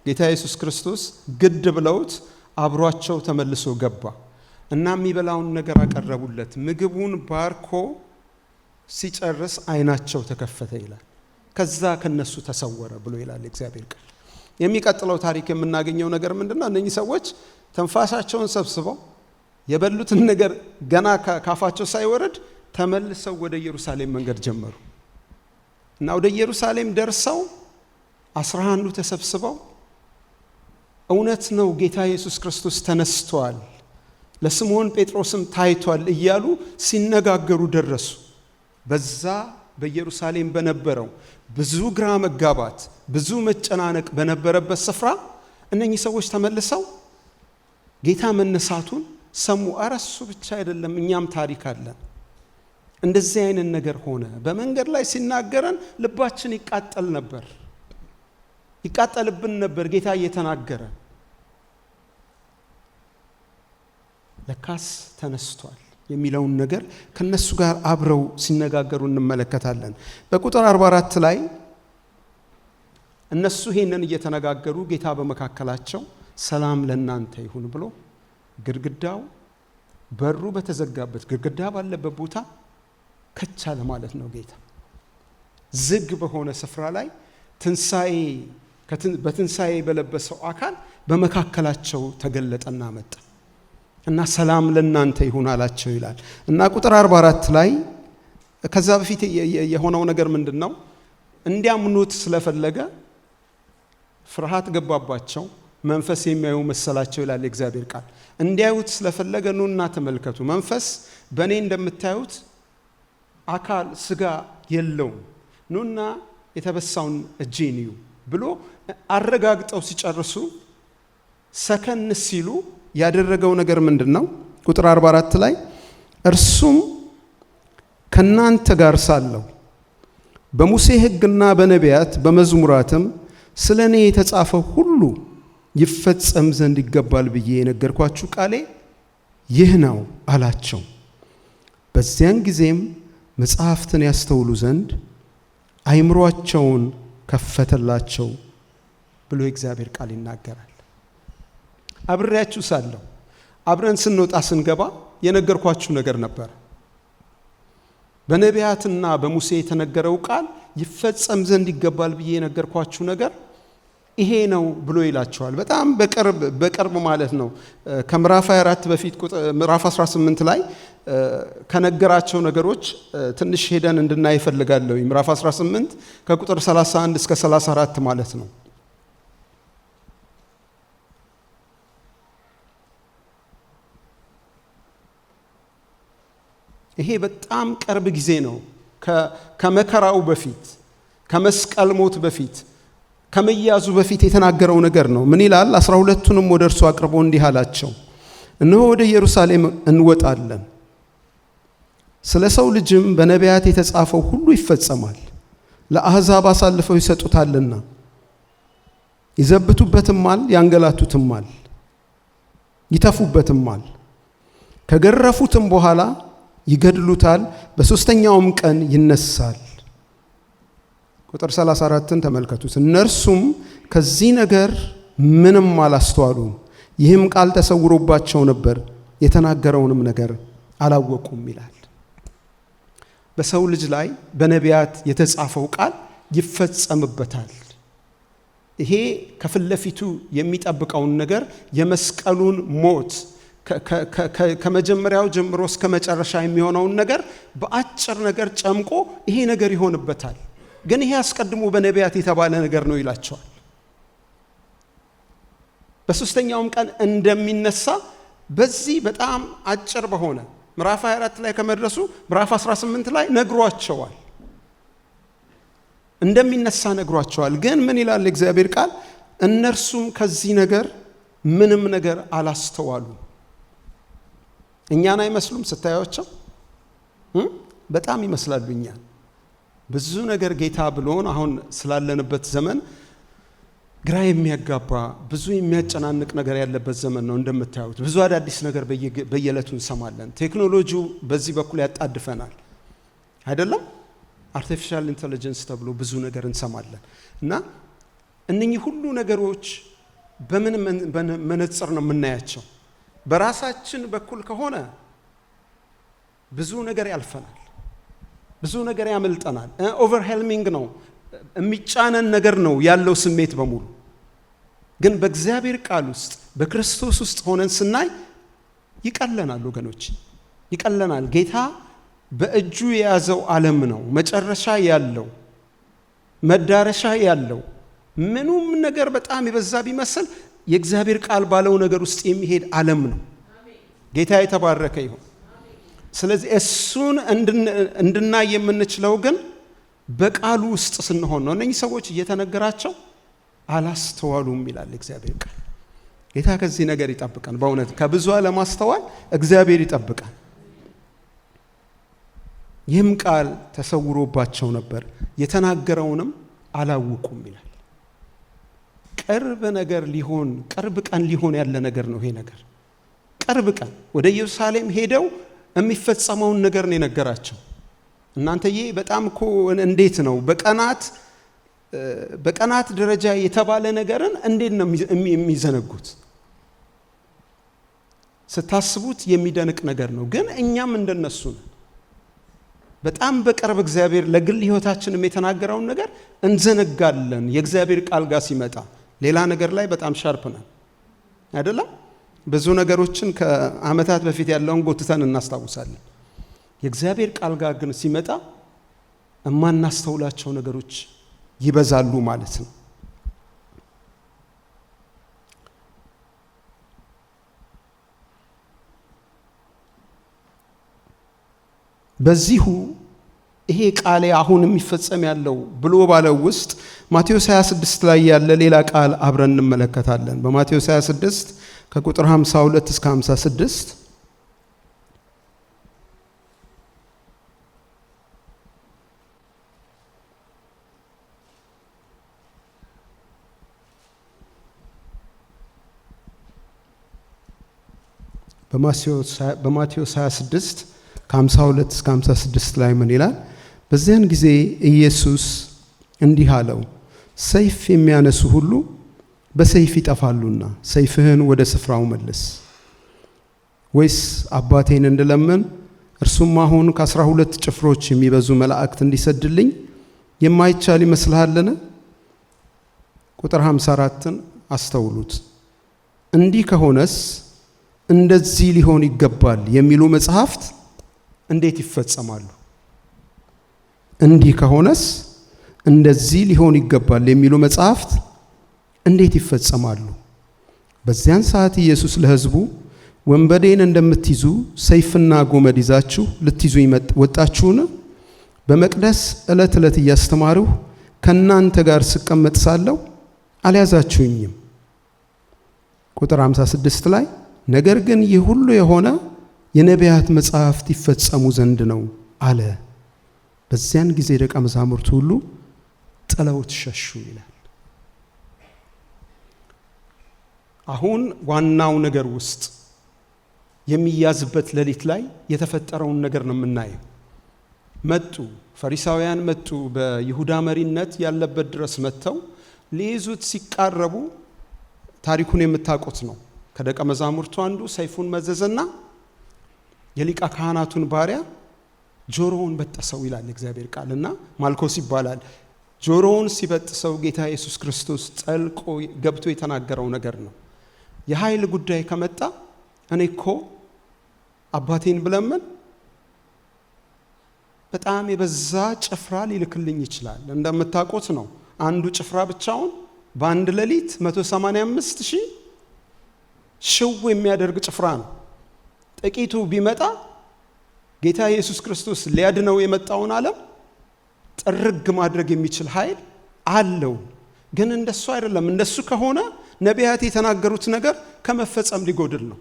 ጌታ ኢየሱስ ክርስቶስ ግድ ብለውት አብሯቸው ተመልሶ ገባ እና የሚበላውን ነገር አቀረቡለት። ምግቡን ባርኮ ሲጨርስ አይናቸው ተከፈተ ይላል። ከዛ ከነሱ ተሰወረ ብሎ ይላል እግዚአብሔር ቃል። የሚቀጥለው ታሪክ የምናገኘው ነገር ምንድነው? እነኚህ ሰዎች ተንፋሻቸውን ሰብስበው የበሉትን ነገር ገና ካፋቸው ሳይወርድ ተመልሰው ወደ ኢየሩሳሌም መንገድ ጀመሩ እና ወደ ኢየሩሳሌም ደርሰው 11 ተሰብስበው እውነት ነው ጌታ ኢየሱስ ክርስቶስ ተነስቷል፣ ለስምዖን ጴጥሮስም ታይቷል እያሉ ሲነጋገሩ ደረሱ። በዛ በኢየሩሳሌም በነበረው ብዙ ግራ መጋባት፣ ብዙ መጨናነቅ በነበረበት ስፍራ እነኚህ ሰዎች ተመልሰው ጌታ መነሳቱን ሰሙ። እሱ ብቻ አይደለም፣ እኛም ታሪክ አለን። እንደዚህ አይነት ነገር ሆነ። በመንገድ ላይ ሲናገረን ልባችን ይቃጠልብን ነበር ጌታ እየተናገረ። ለካስ ተነስቷል የሚለውን ነገር ከነሱ ጋር አብረው ሲነጋገሩ እንመለከታለን። በቁጥር 44 ላይ እነሱ ይሄንን እየተነጋገሩ ጌታ በመካከላቸው ሰላም ለእናንተ ይሁን ብሎ ግድግዳው በሩ በተዘጋበት ግድግዳ ባለበት ቦታ ከቻለ ማለት ነው። ጌታ ዝግ በሆነ ስፍራ ላይ በትንሣኤ በለበሰው አካል በመካከላቸው ተገለጠና መጣ እና ሰላም ለእናንተ ይሁን አላቸው ይላል። እና ቁጥር 44 ላይ ከዛ በፊት የሆነው ነገር ምንድነው? እንዲያምኑት ስለፈለገ ፍርሃት ገባባቸው፣ መንፈስ የሚያዩ መሰላቸው ይላል እግዚአብሔር ቃል። እንዲያዩት ስለፈለገ ኑና ተመልከቱ፣ መንፈስ በእኔ እንደምታዩት አካል ስጋ የለውም፣ ኑና የተበሳውን እጄን እዩ ብሎ አረጋግጠው ሲጨርሱ ሰከን ሲሉ ያደረገው ነገር ምንድነው? ቁጥር 44 ላይ እርሱም ከናንተ ጋር ሳለሁ በሙሴ ሕግና በነቢያት በመዝሙራትም ስለኔ የተጻፈው ሁሉ ይፈጸም ዘንድ ይገባል ብዬ የነገርኳችሁ ቃሌ ይህ ነው አላቸው። በዚያን ጊዜም መጽሐፍትን ያስተውሉ ዘንድ አይምሮአቸውን ከፈተላቸው ብሎ እግዚአብሔር ቃል ይናገራል። አብሬያችሁ ሳለሁ አብረን ስንወጣ ስንገባ የነገርኳችሁ ነገር ነበር። በነቢያትና በሙሴ የተነገረው ቃል ይፈጸም ዘንድ ይገባል ብዬ የነገርኳችሁ ነገር ይሄ ነው ብሎ ይላቸዋል። በጣም በቅርብ ማለት ነው። ከምዕራፍ 24 በፊት ምዕራፍ 18 ላይ ከነገራቸው ነገሮች ትንሽ ሄደን እንድናይ እፈልጋለሁ። ምዕራፍ 18 ከቁጥር 31 እስከ 34 ማለት ነው። ይሄ በጣም ቅርብ ጊዜ ነው። ከመከራው በፊት ከመስቀል ሞት በፊት ከመያዙ በፊት የተናገረው ነገር ነው። ምን ይላል? 12ቱንም ወደ እርሱ አቅርቦ እንዲህ አላቸው፣ እነሆ ወደ ኢየሩሳሌም እንወጣለን፣ ስለ ሰው ልጅም በነቢያት የተጻፈው ሁሉ ይፈጸማል። ለአሕዛብ አሳልፈው ይሰጡታልና ይዘብቱበትማል፣ ያንገላቱትማል፣ ይተፉበትማል፣ ከገረፉትም በኋላ ይገድሉታል፣ በሦስተኛውም ቀን ይነሳል። ቁጥር 34ን ተመልከቱት። እነርሱም ከዚህ ነገር ምንም አላስተዋሉም፣ ይህም ቃል ተሰውሮባቸው ነበር፣ የተናገረውንም ነገር አላወቁም ይላል። በሰው ልጅ ላይ በነቢያት የተጻፈው ቃል ይፈጸምበታል። ይሄ ከፊት ለፊቱ የሚጠብቀውን ነገር የመስቀሉን ሞት ከመጀመሪያው ጀምሮ እስከ መጨረሻ የሚሆነውን ነገር በአጭር ነገር ጨምቆ ይሄ ነገር ይሆንበታል። ግን ይሄ አስቀድሞ በነቢያት የተባለ ነገር ነው ይላቸዋል። በሦስተኛውም ቀን እንደሚነሳ በዚህ በጣም አጭር በሆነ ምዕራፍ 24 ላይ ከመድረሱ ምዕራፍ 18 ላይ ነግሯቸዋል። እንደሚነሳ ነግሯቸዋል። ግን ምን ይላል እግዚአብሔር ቃል? እነርሱም ከዚህ ነገር ምንም ነገር አላስተዋሉ። እኛን አይመስሉም? ስታያቸው በጣም ይመስላሉ እኛን። ብዙ ነገር ጌታ ብሎን አሁን ስላለንበት ዘመን ግራ የሚያጋባ ብዙ የሚያጨናንቅ ነገር ያለበት ዘመን ነው። እንደምታዩት ብዙ አዳዲስ ነገር በየዕለቱ እንሰማለን። ቴክኖሎጂው በዚህ በኩል ያጣድፈናል አይደለም? አርቲፊሻል ኢንተለጀንስ ተብሎ ብዙ ነገር እንሰማለን። እና እነኚህ ሁሉ ነገሮች በምን መነጽር ነው የምናያቸው? በራሳችን በኩል ከሆነ ብዙ ነገር ያልፈናል፣ ብዙ ነገር ያመልጠናል። ኦቨርሄልሚንግ ነው፣ የሚጫነን ነገር ነው ያለው ስሜት በሙሉ። ግን በእግዚአብሔር ቃል ውስጥ በክርስቶስ ውስጥ ሆነን ስናይ ይቀለናል ወገኖች፣ ይቀለናል። ጌታ በእጁ የያዘው ዓለም ነው፣ መጨረሻ ያለው መዳረሻ ያለው። ምኑም ነገር በጣም የበዛ ቢመስል የእግዚአብሔር ቃል ባለው ነገር ውስጥ የሚሄድ ዓለም ነው። ጌታ የተባረከ ይሁን። ስለዚህ እሱን እንድናይ የምንችለው ግን በቃሉ ውስጥ ስንሆን ነው። እነኚህ ሰዎች እየተነገራቸው አላስተዋሉም ይላል እግዚአብሔር ቃል። ጌታ ከዚህ ነገር ይጠብቀን። በእውነት ከብዙ አለማስተዋል እግዚአብሔር ይጠብቀን። ይህም ቃል ተሰውሮባቸው ነበር፣ የተናገረውንም አላወቁም ይላል። ቅርብ ቀን ሊሆን ያለ ነገር ነው ይሄ ነገር። ቅርብ ቀን ወደ ኢየሩሳሌም ሄደው የሚፈጸመውን ነገር ነው የነገራቸው። እናንተዬ በጣም እኮ እንዴት ነው በቀናት ደረጃ የተባለ ነገርን እንዴት ነው የሚዘነጉት? ስታስቡት የሚደንቅ ነገር ነው። ግን እኛም እንደነሱ ነው። በጣም በቅርብ እግዚአብሔር ለግል ሕይወታችንም የተናገረውን ነገር እንዘነጋለን። የእግዚአብሔር ቃል ጋር ሲመጣ ሌላ ነገር ላይ በጣም ሻርፕ ነን አይደለም? ብዙ ነገሮችን ከዓመታት በፊት ያለውን ጎትተን እናስታውሳለን። የእግዚአብሔር ቃል ጋር ግን ሲመጣ የማናስተውላቸው ነገሮች ይበዛሉ ማለት ነው። በዚሁ ይሄ ቃሌ አሁን የሚፈጸም ያለው ብሎ ባለው ውስጥ ማቴዎስ 26 ላይ ያለ ሌላ ቃል አብረን እንመለከታለን። በማቴዎስ 26 ከቁጥር 52 እስከ 56 በማቴዎስ 26 ከ52 እስከ 56 ላይ ምን ይላል? በዚያን ጊዜ ኢየሱስ እንዲህ አለው፣ ሰይፍ የሚያነሱ ሁሉ በሰይፍ ይጠፋሉና ሰይፍህን ወደ ስፍራው መልስ። ወይስ አባቴን እንድለምን እርሱም አሁን ከ12 ጭፍሮች የሚበዙ መላእክት እንዲሰድልኝ የማይቻል ይመስልሃልን? ቁጥር 54ን አስተውሉት። እንዲህ ከሆነስ እንደዚህ ሊሆን ይገባል የሚሉ መጽሐፍት እንዴት ይፈጸማሉ? እንዲህ ከሆነስ እንደዚህ ሊሆን ይገባል የሚሉ መጽሐፍት እንዴት ይፈጸማሉ? በዚያን ሰዓት ኢየሱስ ለሕዝቡ ወንበዴን እንደምትይዙ ሰይፍና ጎመድ ይዛችሁ ልትይዙ ወጣችሁን? በመቅደስ ዕለት ዕለት እያስተማርሁ ከእናንተ ጋር ስቀመጥ ሳለሁ አልያዛችሁኝም። ቁጥር 56 ላይ ነገር ግን ይህ ሁሉ የሆነ የነቢያት መጻሕፍት ይፈጸሙ ዘንድ ነው አለ። በዚያን ጊዜ ደቀ መዛሙርቱ ሁሉ ጥለውት ሸሹ ይላል። አሁን ዋናው ነገር ውስጥ የሚያዝበት ሌሊት ላይ የተፈጠረውን ነገር ነው የምናየው። መጡ፣ ፈሪሳውያን መጡ፣ በይሁዳ መሪነት ያለበት ድረስ መጥተው ሊይዙት ሲቃረቡ ታሪኩን የምታውቁት ነው። ከደቀ መዛሙርቱ አንዱ ሰይፉን መዘዘና የሊቀ ካህናቱን ባሪያ ጆሮውን በጠሰው ይላል እግዚአብሔር ቃልና ማልኮስ ይባላል። ጆሮውን ሲበጥሰው ጌታ ኢየሱስ ክርስቶስ ጠልቆ ገብቶ የተናገረው ነገር ነው። የኃይል ጉዳይ ከመጣ እኔ እኮ አባቴን ብለምን በጣም የበዛ ጭፍራ ሊልክልኝ ይችላል። እንደምታውቁት ነው አንዱ ጭፍራ ብቻውን በአንድ ሌሊት 185,000 ሽው የሚያደርግ ጭፍራ ነው። ጥቂቱ ቢመጣ ጌታ ኢየሱስ ክርስቶስ ሊያድነው የመጣውን ዓለም ጥርግ ማድረግ የሚችል ኃይል አለው። ግን እንደሱ አይደለም። እንደሱ ከሆነ ነቢያት የተናገሩት ነገር ከመፈጸም ሊጎድል ነው።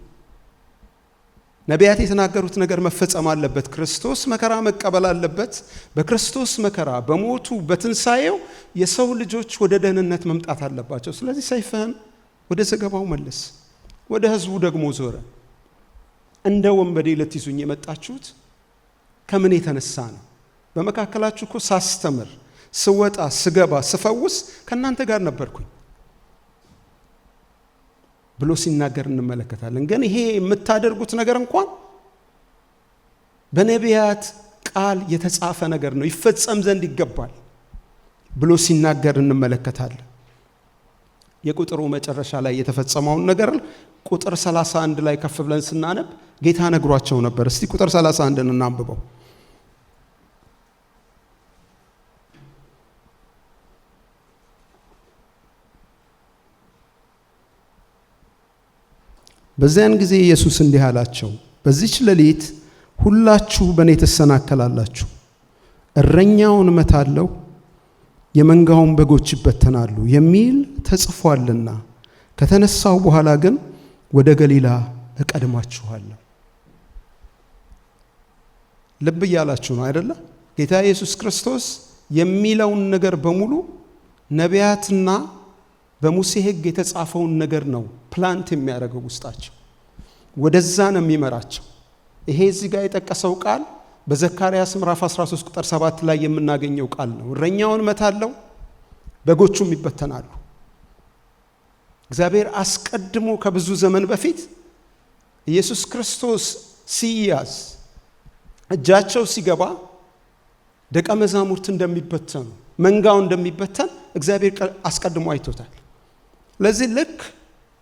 ነቢያት የተናገሩት ነገር መፈጸም አለበት። ክርስቶስ መከራ መቀበል አለበት። በክርስቶስ መከራ፣ በሞቱ፣ በትንሣኤው የሰው ልጆች ወደ ደህንነት መምጣት አለባቸው። ስለዚህ ሰይፍህን ወደ ዘገባው መልስ። ወደ ህዝቡ ደግሞ ዞረ። እንደ ወንበዴ ልትይዙኝ የመጣችሁት ከምን የተነሳ ነው? በመካከላችሁ እኮ ሳስተምር፣ ስወጣ፣ ስገባ፣ ስፈውስ ከእናንተ ጋር ነበርኩኝ ብሎ ሲናገር እንመለከታለን። ግን ይሄ የምታደርጉት ነገር እንኳን በነቢያት ቃል የተጻፈ ነገር ነው፣ ይፈጸም ዘንድ ይገባል ብሎ ሲናገር እንመለከታለን። የቁጥሩ መጨረሻ ላይ የተፈጸመውን ነገር ቁጥር 31 ላይ ከፍ ብለን ስናነብ ጌታ ነግሯቸው ነበር። እስቲ ቁጥር 31ን እናንብበው። በዚያን ጊዜ ኢየሱስ እንዲህ አላቸው፣ በዚች ሌሊት ሁላችሁ በእኔ ትሰናከላላችሁ። እረኛውን እመታለሁ፣ የመንጋውን በጎች ይበተናሉ የሚል ተጽፏልና፣ ከተነሳው በኋላ ግን ወደ ገሊላ እቀድማችኋለሁ። ልብ እያላችሁ ነው አይደለ? ጌታ ኢየሱስ ክርስቶስ የሚለውን ነገር በሙሉ ነቢያትና በሙሴ ሕግ የተጻፈውን ነገር ነው ፕላንት የሚያደርገው ውስጣቸው። ወደዛ ነው የሚመራቸው። ይሄ እዚህ ጋር የጠቀሰው ቃል በዘካርያስ ምዕራፍ 13 ቁጥር 7 ላይ የምናገኘው ቃል ነው። እረኛውን እመታለሁ፣ በጎቹም ይበተናሉ። እግዚአብሔር አስቀድሞ ከብዙ ዘመን በፊት ኢየሱስ ክርስቶስ ሲያዝ እጃቸው ሲገባ ደቀ መዛሙርት እንደሚበተኑ፣ መንጋው እንደሚበተን እግዚአብሔር አስቀድሞ አይቶታል። ለዚህ ልክ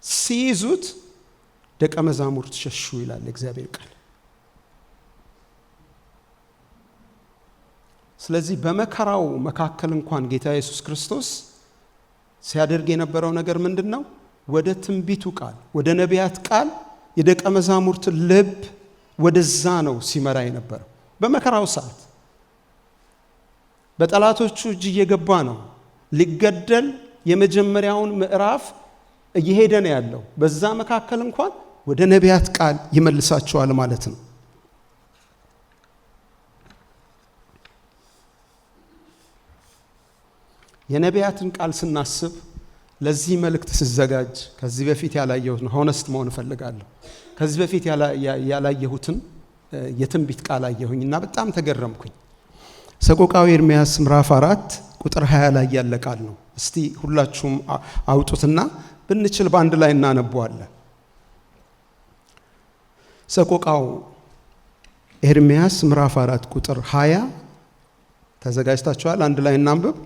ሲይዙት ደቀ መዛሙርት ሸሹ ይላል እግዚአብሔር ቃል። ስለዚህ በመከራው መካከል እንኳን ጌታ ኢየሱስ ክርስቶስ ሲያደርግ የነበረው ነገር ምንድነው? ወደ ትንቢቱ ቃል፣ ወደ ነቢያት ቃል የደቀ መዛሙርት ልብ ወደዛ ነው ሲመራ የነበረው። በመከራው ሰዓት በጠላቶቹ እጅ እየገባ ነው። ሊገደል የመጀመሪያውን ምዕራፍ እየሄደ ነው ያለው። በዛ መካከል እንኳን ወደ ነቢያት ቃል ይመልሳቸዋል ማለት ነው። የነቢያትን ቃል ስናስብ ለዚህ መልእክት ሲዘጋጅ ከዚህ በፊት ያላየሁትን ሆነስት መሆን እፈልጋለሁ። ከዚህ በፊት ያላየሁትን የትንቢት ቃል አየሁኝና በጣም ተገረምኩኝ። ሰቆቃዊ ኤርምያስ ምዕራፍ 4 ቁጥር 20 ላይ ያለ ቃል ነው። እስቲ ሁላችሁም አውጡትና ብንችል በአንድ ላይ እናነበዋለን። ሰቆቃው ኤርምያስ ምዕራፍ 4 ቁጥር 20 ተዘጋጅታችኋል? አንድ ላይ እናንብብ።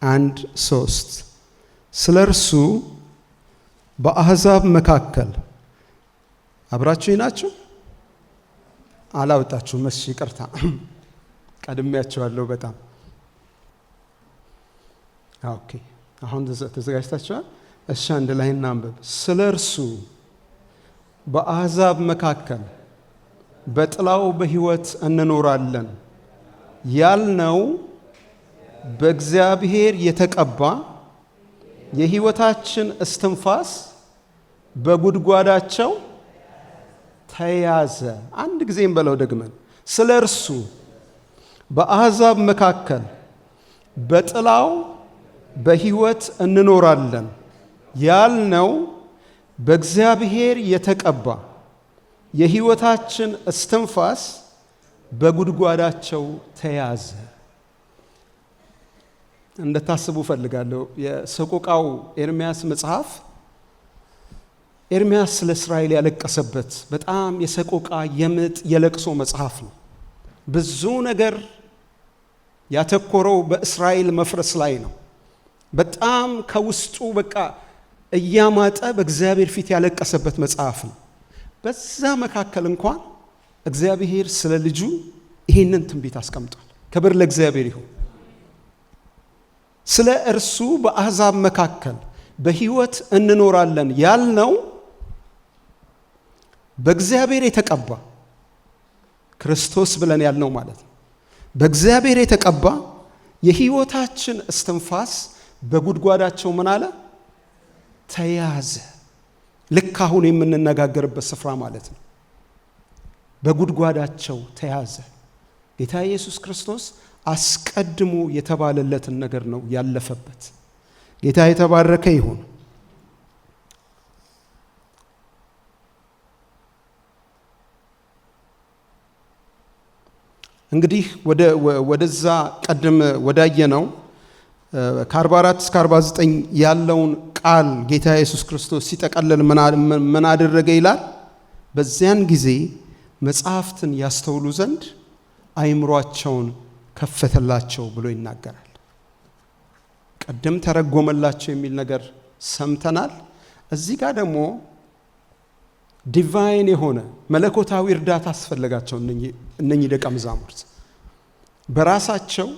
1 3 ስለ እርሱ በአሕዛብ መካከል አብራችሁኝ ናችሁ? አላወጣችሁም? እሺ ይቅርታ ቀድሜያችኋለሁ በጣም ኦኬ። አሁን ተዘጋጅታችኋል? እሺ አንድ ላይ እናንብብ። ስለ እርሱ በአሕዛብ መካከል በጥላው በሕይወት እንኖራለን ያልነው በእግዚአብሔር የተቀባ የሕይወታችን እስትንፋስ በጉድጓዳቸው ተያዘ። አንድ ጊዜም በለው ደግመን፣ ስለ እርሱ በአሕዛብ መካከል በጥላው በሕይወት እንኖራለን ያልነው በእግዚአብሔር የተቀባ የሕይወታችን እስትንፋስ በጉድጓዳቸው ተያዘ። እንደታስቡ ፈልጋለሁ። የሰቆቃው ኤርምያስ መጽሐፍ ኤርምያስ ስለ እስራኤል ያለቀሰበት በጣም የሰቆቃ የምጥ የለቅሶ መጽሐፍ ነው። ብዙ ነገር ያተኮረው በእስራኤል መፍረስ ላይ ነው። በጣም ከውስጡ በቃ እያማጠ በእግዚአብሔር ፊት ያለቀሰበት መጽሐፍ ነው። በዛ መካከል እንኳን እግዚአብሔር ስለ ልጁ ይህንን ትንቢት አስቀምጧል። ክብር ለእግዚአብሔር ይሁን። ስለ እርሱ በአሕዛብ መካከል በሕይወት እንኖራለን ያልነው በእግዚአብሔር የተቀባ ክርስቶስ ብለን ያልነው ማለት ነው። በእግዚአብሔር የተቀባ የሕይወታችን እስትንፋስ በጉድጓዳቸው ምን አለ? ተያዘ። ልክ አሁን የምንነጋገርበት ስፍራ ማለት ነው። በጉድጓዳቸው ተያዘ። ጌታ ኢየሱስ ክርስቶስ አስቀድሞ የተባለለትን ነገር ነው ያለፈበት። ጌታ የተባረከ ይሁን። እንግዲህ ወደዛ ቀድም ወዳየነው ከ44 እስከ 49 ያለውን ቃል ጌታ ኢየሱስ ክርስቶስ ሲጠቀልል ምን አደረገ ይላል? በዚያን ጊዜ መጽሐፍትን ያስተውሉ ዘንድ አእምሯቸውን ከፈተላቸው ብሎ ይናገራል። ቀደም ተረጎመላቸው የሚል ነገር ሰምተናል። እዚህ ጋር ደግሞ ዲቫይን የሆነ መለኮታዊ እርዳታ አስፈልጋቸው። እነኚህ ደቀ መዛሙርት በራሳቸው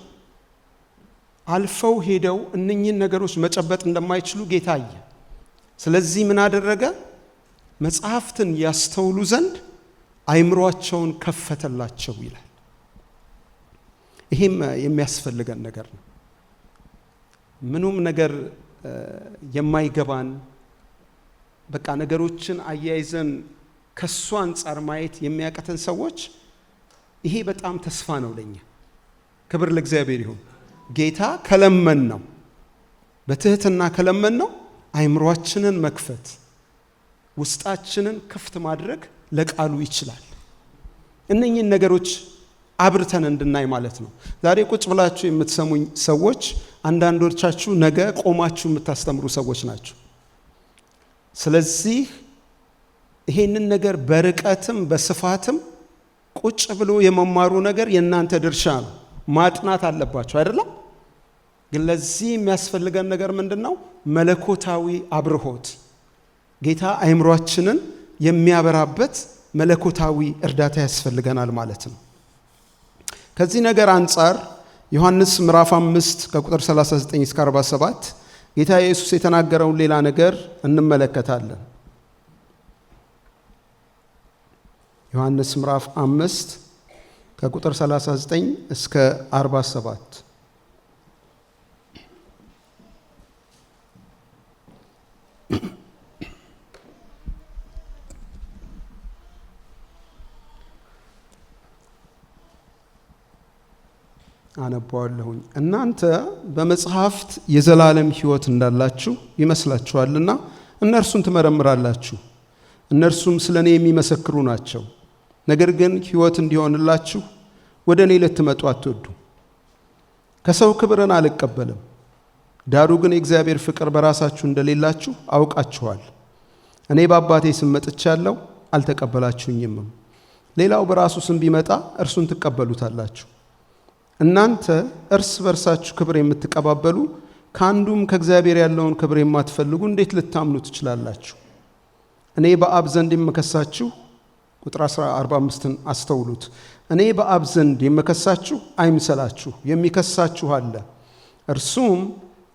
አልፈው ሄደው እነኚህን ነገሮች መጨበጥ እንደማይችሉ ጌታ አየ። ስለዚህ ምን አደረገ? መጽሐፍትን ያስተውሉ ዘንድ አእምሯቸውን ከፈተላቸው ይላል። ይሄም የሚያስፈልገን ነገር ነው። ምኑም ነገር የማይገባን በቃ ነገሮችን አያይዘን ከሱ አንጻር ማየት የሚያቀተን ሰዎች ይሄ በጣም ተስፋ ነው ለኛ። ክብር ለእግዚአብሔር ይሁን። ጌታ ከለመን ነው በትህትና ከለመን ነው አእምሯችንን መክፈት ውስጣችንን ክፍት ማድረግ ለቃሉ ይችላል። እነኚህን ነገሮች አብርተን እንድናይ ማለት ነው። ዛሬ ቁጭ ብላችሁ የምትሰሙኝ ሰዎች አንዳንዶቻችሁ ነገ ቆማችሁ የምታስተምሩ ሰዎች ናቸው። ስለዚህ ይሄንን ነገር በርቀትም በስፋትም ቁጭ ብሎ የመማሩ ነገር የእናንተ ድርሻ ነው። ማጥናት አለባችሁ አይደለም? ግን ለዚህ የሚያስፈልገን ነገር ምንድነው? መለኮታዊ አብርሆት። ጌታ አእምሯችንን የሚያበራበት መለኮታዊ እርዳታ ያስፈልገናል ማለት ነው። ከዚህ ነገር አንጻር ዮሐንስ ምዕራፍ 5 ከቁጥር 39 እስከ 47 ጌታ ኢየሱስ የተናገረውን ሌላ ነገር እንመለከታለን። ዮሐንስ ምዕራፍ 5 ከቁጥር 39 እስከ 47 አነባዋለሁኝ። እናንተ በመጽሐፍት የዘላለም ሕይወት እንዳላችሁ ይመስላችኋልና እነርሱን ትመረምራላችሁ፣ እነርሱም ስለ እኔ የሚመሰክሩ ናቸው። ነገር ግን ሕይወት እንዲሆንላችሁ ወደ እኔ ልትመጡ አትወዱ። ከሰው ክብርን አልቀበልም፣ ዳሩ ግን የእግዚአብሔር ፍቅር በራሳችሁ እንደሌላችሁ አውቃችኋል። እኔ በአባቴ ስም መጥቻለሁ፣ አልተቀበላችሁኝምም። ሌላው በራሱ ስም ቢመጣ እርሱን ትቀበሉታላችሁ። እናንተ እርስ በርሳችሁ ክብር የምትቀባበሉ ከአንዱም ከእግዚአብሔር ያለውን ክብር የማትፈልጉ እንዴት ልታምኑ ትችላላችሁ? እኔ በአብ ዘንድ የምከሳችሁ ቁጥር 45ን አስተውሉት። እኔ በአብ ዘንድ የምከሳችሁ አይምሰላችሁ፣ የሚከሳችሁ አለ፣ እርሱም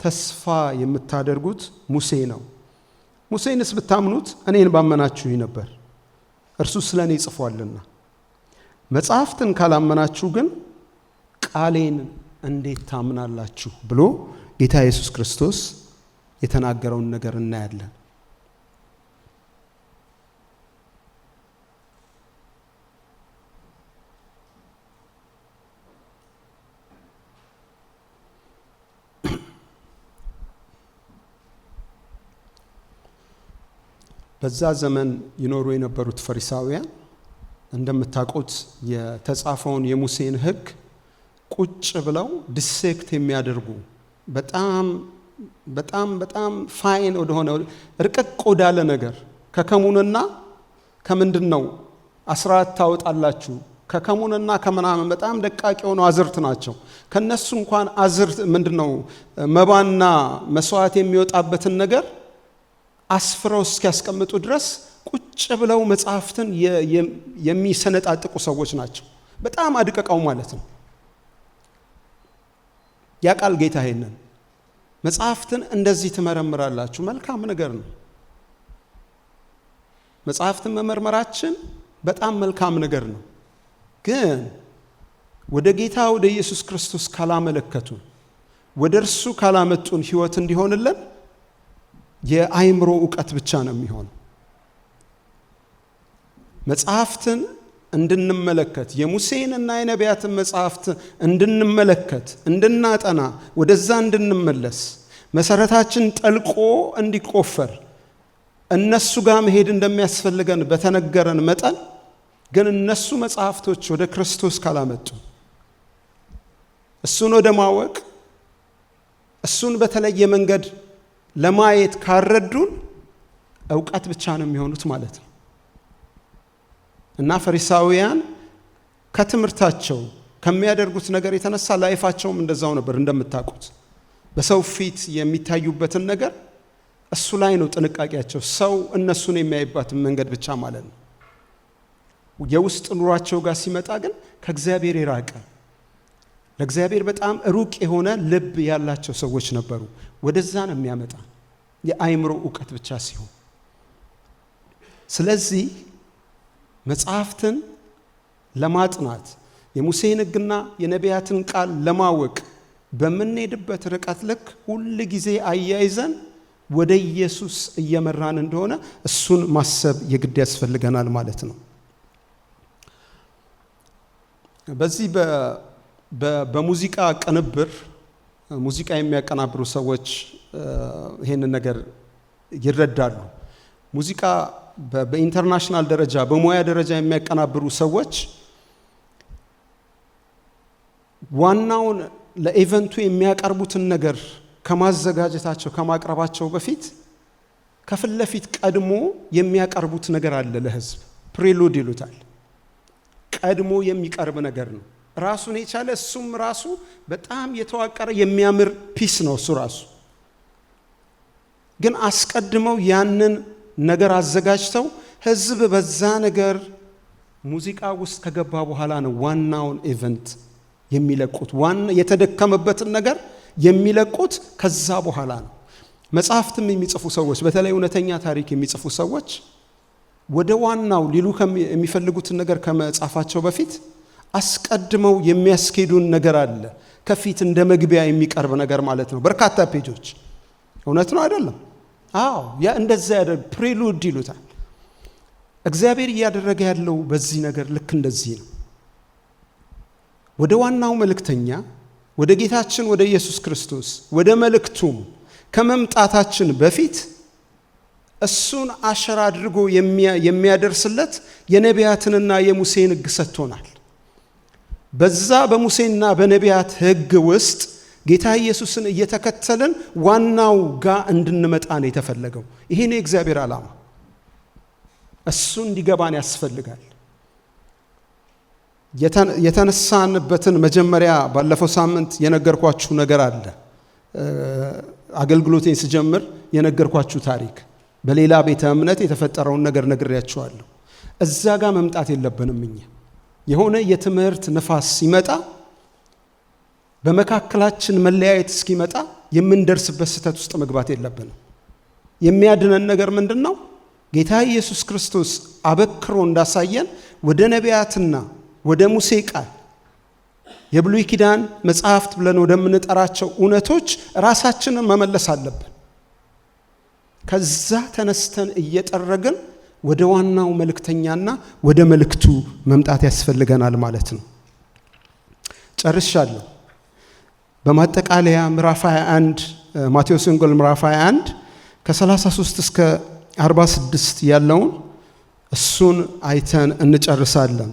ተስፋ የምታደርጉት ሙሴ ነው። ሙሴንስ ብታምኑት እኔን ባመናችሁኝ ነበር፣ እርሱ ስለኔ ጽፏልና። መጽሐፍትን ካላመናችሁ ግን ቃሌን እንዴት ታምናላችሁ ብሎ ጌታ ኢየሱስ ክርስቶስ የተናገረውን ነገር እናያለን። በዛ ዘመን ይኖሩ የነበሩት ፈሪሳውያን እንደምታውቁት የተጻፈውን የሙሴን ሕግ ቁጭ ብለው ዲሴክት የሚያደርጉ በጣም ፋይን ወደሆነ ርቅቅ ወዳለ ነገር ከከሙንና ከምንድነው አስራት ታወጣላችሁ ከከሙንና ከምናምን በጣም ደቃቅ የሆኑ አዝርት ናቸው። ከነሱ እንኳን አዝርት ምንድነው መባና መስዋዕት የሚወጣበትን ነገር አስፍረው እስኪያስቀምጡ ድረስ ቁጭ ብለው መጽሐፍትን የሚሰነጣጥቁ ሰዎች ናቸው። በጣም አድቀቃው ማለት ነው። ያ ቃል ጌታ ይሄንን መጽሐፍትን እንደዚህ ትመረምራላችሁ፣ መልካም ነገር ነው። መጽሐፍትን መመርመራችን በጣም መልካም ነገር ነው። ግን ወደ ጌታ ወደ ኢየሱስ ክርስቶስ ካላመለከቱን፣ ወደ እርሱ ካላመጡን ህይወት እንዲሆንልን የአይምሮ ዕውቀት ብቻ ነው የሚሆነው። መጽሐፍትን እንድንመለከት የሙሴንና የነቢያትን መጽሐፍት እንድንመለከት እንድናጠና ወደዛ እንድንመለስ መሰረታችን ጠልቆ እንዲቆፈር እነሱ ጋር መሄድ እንደሚያስፈልገን በተነገረን መጠን ግን እነሱ መጽሐፍቶች ወደ ክርስቶስ ካላመጡ እሱን ወደ ማወቅ እሱን በተለየ መንገድ ለማየት ካረዱን ዕውቀት ብቻ ነው የሚሆኑት ማለት ነው። እና ፈሪሳውያን ከትምህርታቸው ከሚያደርጉት ነገር የተነሳ ላይፋቸውም እንደዛው ነበር። እንደምታውቁት በሰው ፊት የሚታዩበትን ነገር እሱ ላይ ነው ጥንቃቄያቸው፣ ሰው እነሱን የሚያይባትን መንገድ ብቻ ማለት ነው። የውስጥ ኑሯቸው ጋር ሲመጣ ግን ከእግዚአብሔር የራቀ ለእግዚአብሔር በጣም ሩቅ የሆነ ልብ ያላቸው ሰዎች ነበሩ። ወደዛ ነው የሚያመጣ የአይምሮ ዕውቀት ብቻ ሲሆን፣ ስለዚህ መጽሐፍትን ለማጥናት የሙሴን ሕግና የነቢያትን ቃል ለማወቅ በምንሄድበት ርቀት ልክ ሁል ጊዜ አያይዘን ወደ ኢየሱስ እየመራን እንደሆነ እሱን ማሰብ የግድ ያስፈልገናል ማለት ነው። በዚህ በሙዚቃ ቅንብር ሙዚቃ የሚያቀናብሩ ሰዎች ይሄንን ነገር ይረዳሉ። ሙዚቃ በኢንተርናሽናል ደረጃ በሙያ ደረጃ የሚያቀናብሩ ሰዎች ዋናውን ለኢቨንቱ የሚያቀርቡትን ነገር ከማዘጋጀታቸው ከማቅረባቸው በፊት ከፊት ለፊት ቀድሞ የሚያቀርቡት ነገር አለ ለህዝብ። ፕሪሉድ ይሉታል። ቀድሞ የሚቀርብ ነገር ነው ራሱን የቻለ። እሱም ራሱ በጣም የተዋቀረ የሚያምር ፒስ ነው እሱ ራሱ። ግን አስቀድመው ያንን ነገር አዘጋጅተው ህዝብ በዛ ነገር ሙዚቃ ውስጥ ከገባ በኋላ ነው ዋናውን ኢቨንት የሚለቁት። ዋና የተደከመበትን ነገር የሚለቁት ከዛ በኋላ ነው። መጽሐፍትም የሚጽፉ ሰዎች በተለይ እውነተኛ ታሪክ የሚጽፉ ሰዎች ወደ ዋናው ሊሉ የሚፈልጉትን ነገር ከመጻፋቸው በፊት አስቀድመው የሚያስኬዱን ነገር አለ። ከፊት እንደ መግቢያ የሚቀርብ ነገር ማለት ነው። በርካታ ፔጆች። እውነት ነው አይደለም? አዎ፣ ያ እንደዛ ያደርግ ፕሪሉድ ይሉታል። እግዚአብሔር እያደረገ ያለው በዚህ ነገር ልክ እንደዚህ ነው። ወደ ዋናው መልእክተኛ ወደ ጌታችን ወደ ኢየሱስ ክርስቶስ ወደ መልእክቱም ከመምጣታችን በፊት እሱን አሸራ አድርጎ የሚያደርስለት የነቢያትንና የሙሴን ሕግ ሰጥቶናል። በዛ በሙሴና በነቢያት ሕግ ውስጥ ጌታ ኢየሱስን እየተከተልን ዋናው ጋር እንድንመጣ ነው የተፈለገው። ይሄ ነው የእግዚአብሔር ዓላማ። እሱ እንዲገባን ያስፈልጋል። የተነሳንበትን መጀመሪያ ባለፈው ሳምንት የነገርኳችሁ ነገር አለ። አገልግሎቴን ስጀምር የነገርኳችሁ ታሪክ በሌላ ቤተ እምነት የተፈጠረውን ነገር ነግሬያችኋለሁ። እዛ ጋር መምጣት የለብንም እኛ። የሆነ የትምህርት ንፋስ ሲመጣ በመካከላችን መለያየት እስኪመጣ የምንደርስበት ስህተት ውስጥ መግባት የለብንም። የሚያድነን ነገር ምንድነው? ጌታ ኢየሱስ ክርስቶስ አበክሮ እንዳሳየን ወደ ነቢያትና ወደ ሙሴ ቃል የብሉይ ኪዳን መጽሐፍት ብለን ወደምንጠራቸው እውነቶች ራሳችንን መመለስ አለብን። ከዛ ተነስተን እየጠረግን ወደ ዋናው መልእክተኛና ወደ መልእክቱ መምጣት ያስፈልገናል ማለት ነው። ጨርሻለሁ። በማጠቃለያ ምዕራፍ 21 ማቴዎስ ወንጌል ምዕራፍ 21 ከ33 እስከ 46 ያለውን እሱን አይተን እንጨርሳለን።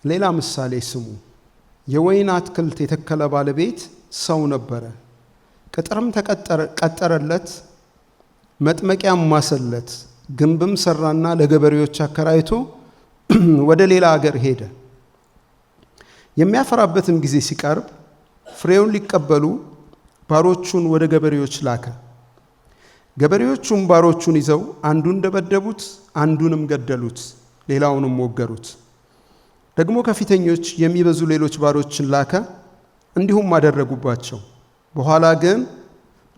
ሌላ ምሳሌ ስሙ። የወይን አትክልት የተከለ ባለቤት ሰው ነበረ። ቅጥርም ቀጠረለት፣ መጥመቂያም ማሰለት፣ ግንብም ሰራና ለገበሬዎች አከራይቶ ወደ ሌላ አገር ሄደ። የሚያፈራበትም ጊዜ ሲቀርብ ፍሬውን ሊቀበሉ ባሮቹን ወደ ገበሬዎች ላከ። ገበሬዎቹም ባሮቹን ይዘው አንዱን ደበደቡት፣ አንዱንም ገደሉት፣ ሌላውንም ወገሩት። ደግሞ ከፊተኞች የሚበዙ ሌሎች ባሮችን ላከ፣ እንዲሁም አደረጉባቸው። በኋላ ግን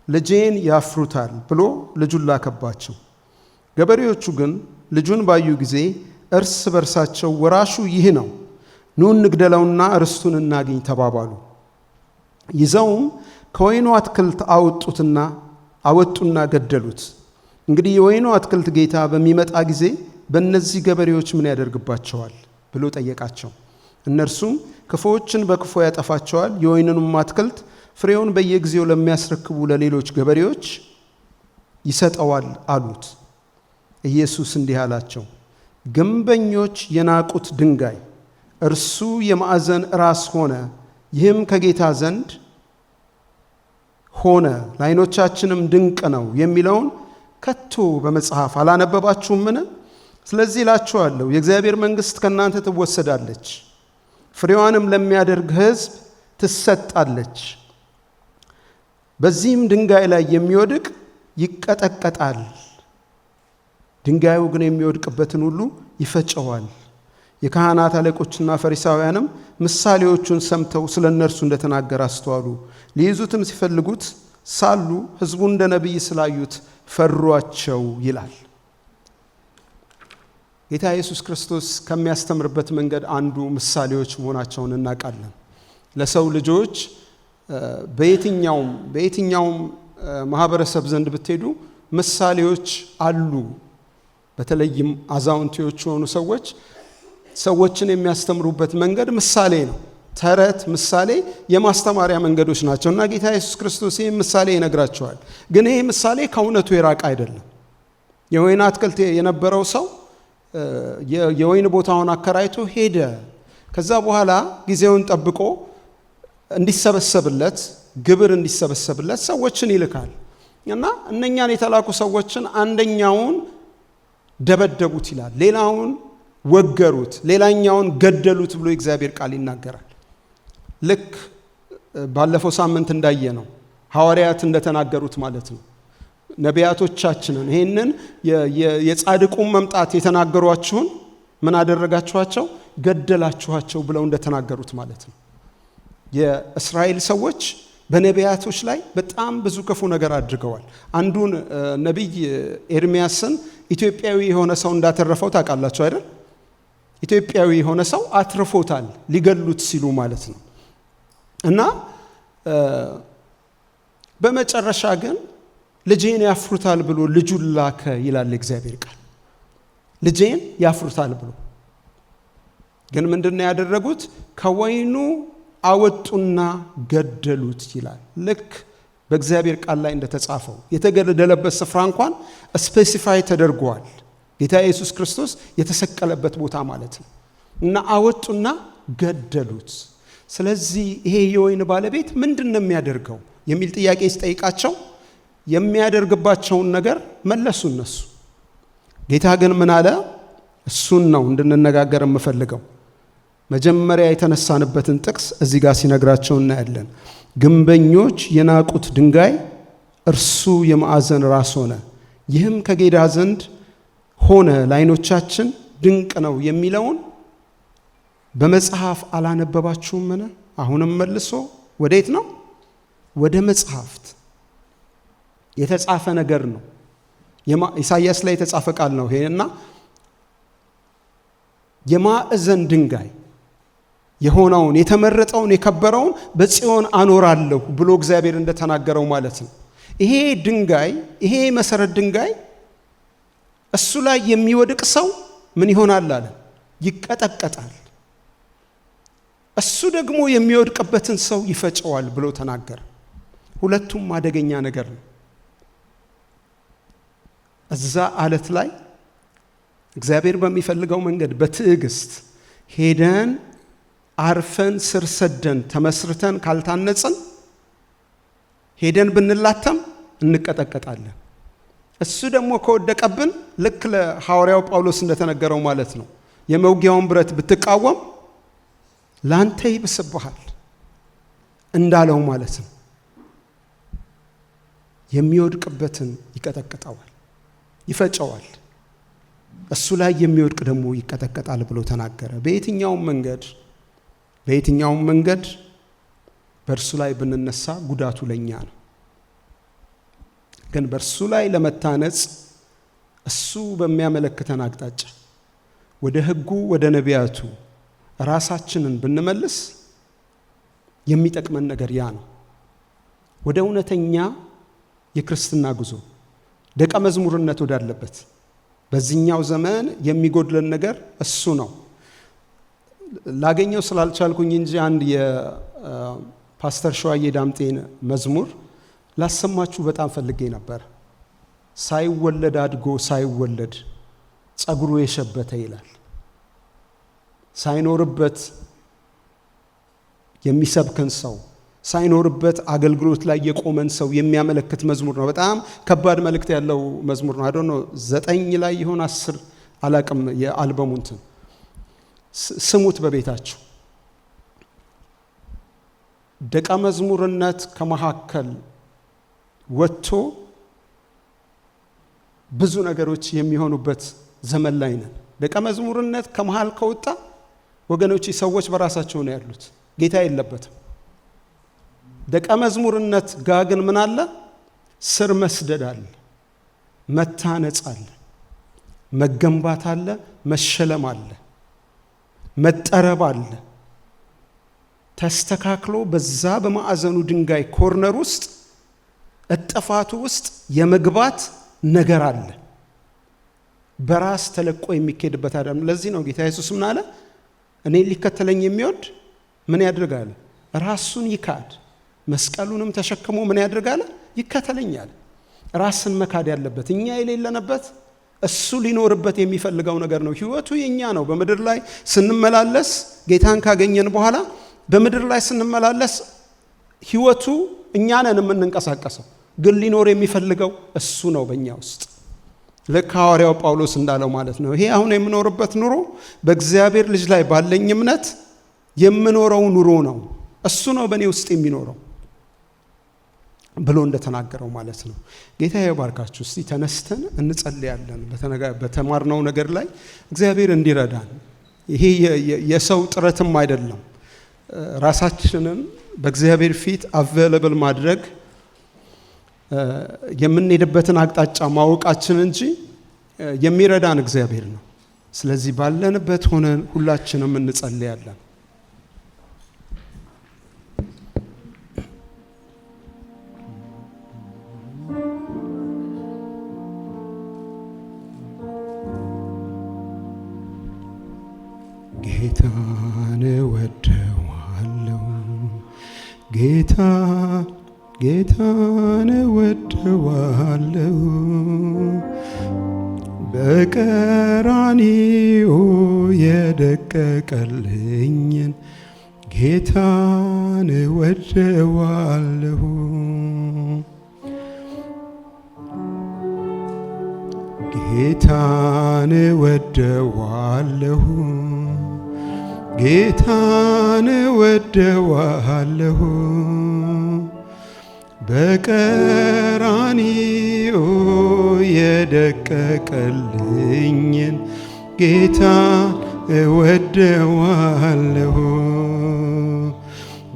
ልጄን ያፍሩታል ብሎ ልጁን ላከባቸው። ገበሬዎቹ ግን ልጁን ባዩ ጊዜ እርስ በርሳቸው ወራሹ ይህ ነው፣ ኑ እንግደለውና ርስቱን እናግኝ ተባባሉ። ይዘውም ከወይኑ አትክልት አወጡና ገደሉት። እንግዲህ የወይኑ አትክልት ጌታ በሚመጣ ጊዜ በእነዚህ ገበሬዎች ምን ያደርግባቸዋል ብሎ ጠየቃቸው። እነርሱም ክፉዎችን በክፉ ያጠፋቸዋል፣ የወይኑንም አትክልት ፍሬውን በየጊዜው ለሚያስረክቡ ለሌሎች ገበሬዎች ይሰጠዋል አሉት። ኢየሱስ እንዲህ አላቸው፣ ግንበኞች የናቁት ድንጋይ እርሱ የማዕዘን ራስ ሆነ። ይህም ከጌታ ዘንድ ሆነ፣ ለዓይኖቻችንም ድንቅ ነው የሚለውን ከቶ በመጽሐፍ አላነበባችሁምን? ስለዚህ እላችኋለሁ የእግዚአብሔር መንግሥት ከእናንተ ትወሰዳለች፣ ፍሬዋንም ለሚያደርግ ሕዝብ ትሰጣለች። በዚህም ድንጋይ ላይ የሚወድቅ ይቀጠቀጣል፣ ድንጋዩ ግን የሚወድቅበትን ሁሉ ይፈጨዋል። የካህናት አለቆችና ፈሪሳውያንም ምሳሌዎቹን ሰምተው ስለ እነርሱ እንደተናገረ አስተዋሉ። ሊይዙትም ሲፈልጉት ሳሉ ሕዝቡ እንደ ነቢይ ስላዩት ፈሯቸው ይላል። ጌታ ኢየሱስ ክርስቶስ ከሚያስተምርበት መንገድ አንዱ ምሳሌዎች መሆናቸውን እናውቃለን። ለሰው ልጆች በየትኛውም ማህበረሰብ ዘንድ ብትሄዱ ምሳሌዎች አሉ። በተለይም አዛውንቶች የሆኑ ሰዎችን የሚያስተምሩበት መንገድ ምሳሌ ነው። ተረት፣ ምሳሌ የማስተማሪያ መንገዶች ናቸው እና ጌታ ኢየሱስ ክርስቶስ ይህ ምሳሌ ይነግራቸዋል። ግን ይህ ምሳሌ ከእውነቱ የራቀ አይደለም። የወይን አትክልት የነበረው ሰው የወይን ቦታውን አከራይቶ ሄደ። ከዛ በኋላ ጊዜውን ጠብቆ እንዲሰበሰብለት ግብር እንዲሰበሰብለት ሰዎችን ይልካል እና እነኛን የተላኩ ሰዎችን አንደኛውን ደበደቡት ይላል፣ ሌላውን ወገሩት፣ ሌላኛውን ገደሉት ብሎ የእግዚአብሔር ቃል ይናገራል። ልክ ባለፈው ሳምንት እንዳየ ነው ሐዋርያት እንደተናገሩት ማለት ነው። ነቢያቶቻችንን ይህንን የጻድቁን መምጣት የተናገሯችሁን ምን አደረጋችኋቸው? ገደላችኋቸው ብለው እንደተናገሩት ማለት ነው። የእስራኤል ሰዎች በነቢያቶች ላይ በጣም ብዙ ክፉ ነገር አድርገዋል። አንዱን ነቢይ ኤርሚያስን ኢትዮጵያዊ የሆነ ሰው እንዳተረፈው ታውቃላችሁ አይደል? ኢትዮጵያዊ የሆነ ሰው አትርፎታል ሊገሉት ሲሉ ማለት ነው። እና በመጨረሻ ግን ልጄን ያፍሩታል ብሎ ልጁን ላከ ይላል እግዚአብሔር ቃል። ልጄን ያፍሩታል ብሎ ግን ምንድነው ያደረጉት? ከወይኑ አወጡና ገደሉት ይላል። ልክ በእግዚአብሔር ቃል ላይ እንደተጻፈው የተገደለበት ስፍራ እንኳን ስፔሲፋይ ተደርጓል። ጌታ ኢየሱስ ክርስቶስ የተሰቀለበት ቦታ ማለት ነው። እና አወጡና ገደሉት። ስለዚህ ይሄ የወይን ባለቤት ምንድነው የሚያደርገው የሚል ጥያቄ ሲጠይቃቸው የሚያደርግባቸውን ነገር መለሱ እነሱ። ጌታ ግን ምን አለ? እሱን ነው እንድንነጋገር የምፈልገው። መጀመሪያ የተነሳንበትን ጥቅስ እዚህ ጋር ሲነግራቸው እናያለን። ግንበኞች የናቁት ድንጋይ እርሱ የማዕዘን ራስ ሆነ፣ ይህም ከጌታ ዘንድ ሆነ፣ ለዓይኖቻችን ድንቅ ነው የሚለውን በመጽሐፍ አላነበባችሁምን? አሁንም መልሶ ወዴት ነው? ወደ መጽሐፍት የተጻፈ ነገር ነው። ኢሳይያስ ላይ የተጻፈ ቃል ነው ይሄና የማዕዘን ድንጋይ የሆነውን የተመረጠውን የከበረውን በጽዮን አኖራለሁ ብሎ እግዚአብሔር እንደተናገረው ማለት ነው። ይሄ ድንጋይ፣ ይሄ መሰረት ድንጋይ እሱ ላይ የሚወድቅ ሰው ምን ይሆናል አለ? ይቀጠቀጣል። እሱ ደግሞ የሚወድቅበትን ሰው ይፈጨዋል ብሎ ተናገረ። ሁለቱም አደገኛ ነገር ነው። እዛ አለት ላይ እግዚአብሔር በሚፈልገው መንገድ በትዕግስት ሄደን አርፈን ስር ሰደን ተመስርተን ካልታነጽን ሄደን ብንላተም እንቀጠቀጣለን። እሱ ደግሞ ከወደቀብን ልክ ለሐዋርያው ጳውሎስ እንደተነገረው ማለት ነው፣ የመውጊያውን ብረት ብትቃወም ላንተ ይብስብሃል እንዳለው ማለት ነው። የሚወድቅበትን ይቀጠቅጠዋል፣ ይፈጨዋል። እሱ ላይ የሚወድቅ ደግሞ ይቀጠቀጣል ብሎ ተናገረ። በየትኛውም መንገድ በእርሱ ላይ ብንነሳ ጉዳቱ ለኛ ነው። ግን በእርሱ ላይ ለመታነጽ እሱ በሚያመለክተን አቅጣጫ ወደ ሕጉ ወደ ነቢያቱ ራሳችንን ብንመልስ የሚጠቅመን ነገር ያ ነው። ወደ እውነተኛ የክርስትና ጉዞ ደቀ መዝሙርነት ወዳለበት በዚህኛው ዘመን የሚጎድለን ነገር እሱ ነው። ላገኘው ስላልቻልኩኝ እንጂ አንድ የፓስተር ሸዋዬ ዳምጤን መዝሙር ላሰማችሁ በጣም ፈልጌ ነበር። ሳይወለድ አድጎ ሳይወለድ ጸጉሩ የሸበተ ይላል። ሳይኖርበት የሚሰብከን ሰው፣ ሳይኖርበት አገልግሎት ላይ የቆመን ሰው የሚያመለክት መዝሙር ነው። በጣም ከባድ መልእክት ያለው መዝሙር ነው። አዶኖ 9 ላይ ይሆን 10 አላቅም የአልበሙን ስሙት በቤታችሁ። ደቀ መዝሙርነት ከመካከል ወጥቶ ብዙ ነገሮች የሚሆኑበት ዘመን ላይ ነን። ደቀ መዝሙርነት ከመሃል ከወጣ ወገኖች ሰዎች በራሳቸው ነው ያሉት፣ ጌታ የለበትም። ደቀ መዝሙርነት ጋር ግን ምን አለ? ስር መስደድ አለ፣ መታነጽ አለ፣ መገንባት አለ፣ መሸለም አለ፣ መጠረብ አለ። ተስተካክሎ በዛ በማዕዘኑ ድንጋይ ኮርነር ውስጥ እጥፋቱ ውስጥ የመግባት ነገር አለ። በራስ ተለቆ የሚኬድበት አይደለም። ለዚህ ነው ጌታ ኢየሱስ ምን አለ? እኔ ሊከተለኝ የሚወድ ምን ያድርጋል? ራሱን ይካድ፣ መስቀሉንም ተሸክሞ ምን ያድርጋል? ይከተለኛል። ራስን መካድ ያለበት እኛ የሌለንበት እሱ ሊኖርበት የሚፈልገው ነገር ነው። ህይወቱ የኛ ነው። በምድር ላይ ስንመላለስ ጌታን ካገኘን በኋላ በምድር ላይ ስንመላለስ ህይወቱ እኛ ነን የምንንቀሳቀሰው፣ ግን ሊኖር የሚፈልገው እሱ ነው በእኛ ውስጥ። ልክ ሐዋርያው ጳውሎስ እንዳለው ማለት ነው። ይሄ አሁን የምኖርበት ኑሮ በእግዚአብሔር ልጅ ላይ ባለኝ እምነት የምኖረው ኑሮ ነው፣ እሱ ነው በእኔ ውስጥ የሚኖረው ብሎ እንደተናገረው ማለት ነው። ጌታ ይባርካችሁ። እስቲ ተነስተን እንጸልያለን በተማርነው ነገር ላይ እግዚአብሔር እንዲረዳን። ይሄ የሰው ጥረትም አይደለም፣ ራሳችንን በእግዚአብሔር ፊት አቬለብል ማድረግ የምንሄድበትን አቅጣጫ ማወቃችን እንጂ የሚረዳን እግዚአብሔር ነው። ስለዚህ ባለንበት ሆነን ሁላችንም እንጸልያለን። ጌታን እወደዋለሁ፣ ጌታን እወደዋለሁ፣ በቀራንዮ የደቀቀልኝን ጌታን እወደዋለሁ። ጌታን እወደዋለሁ፣ ጌታን እወደዋለሁ በቀራንዮ የደቀቀልኝን ጌታን እወደዋለሁ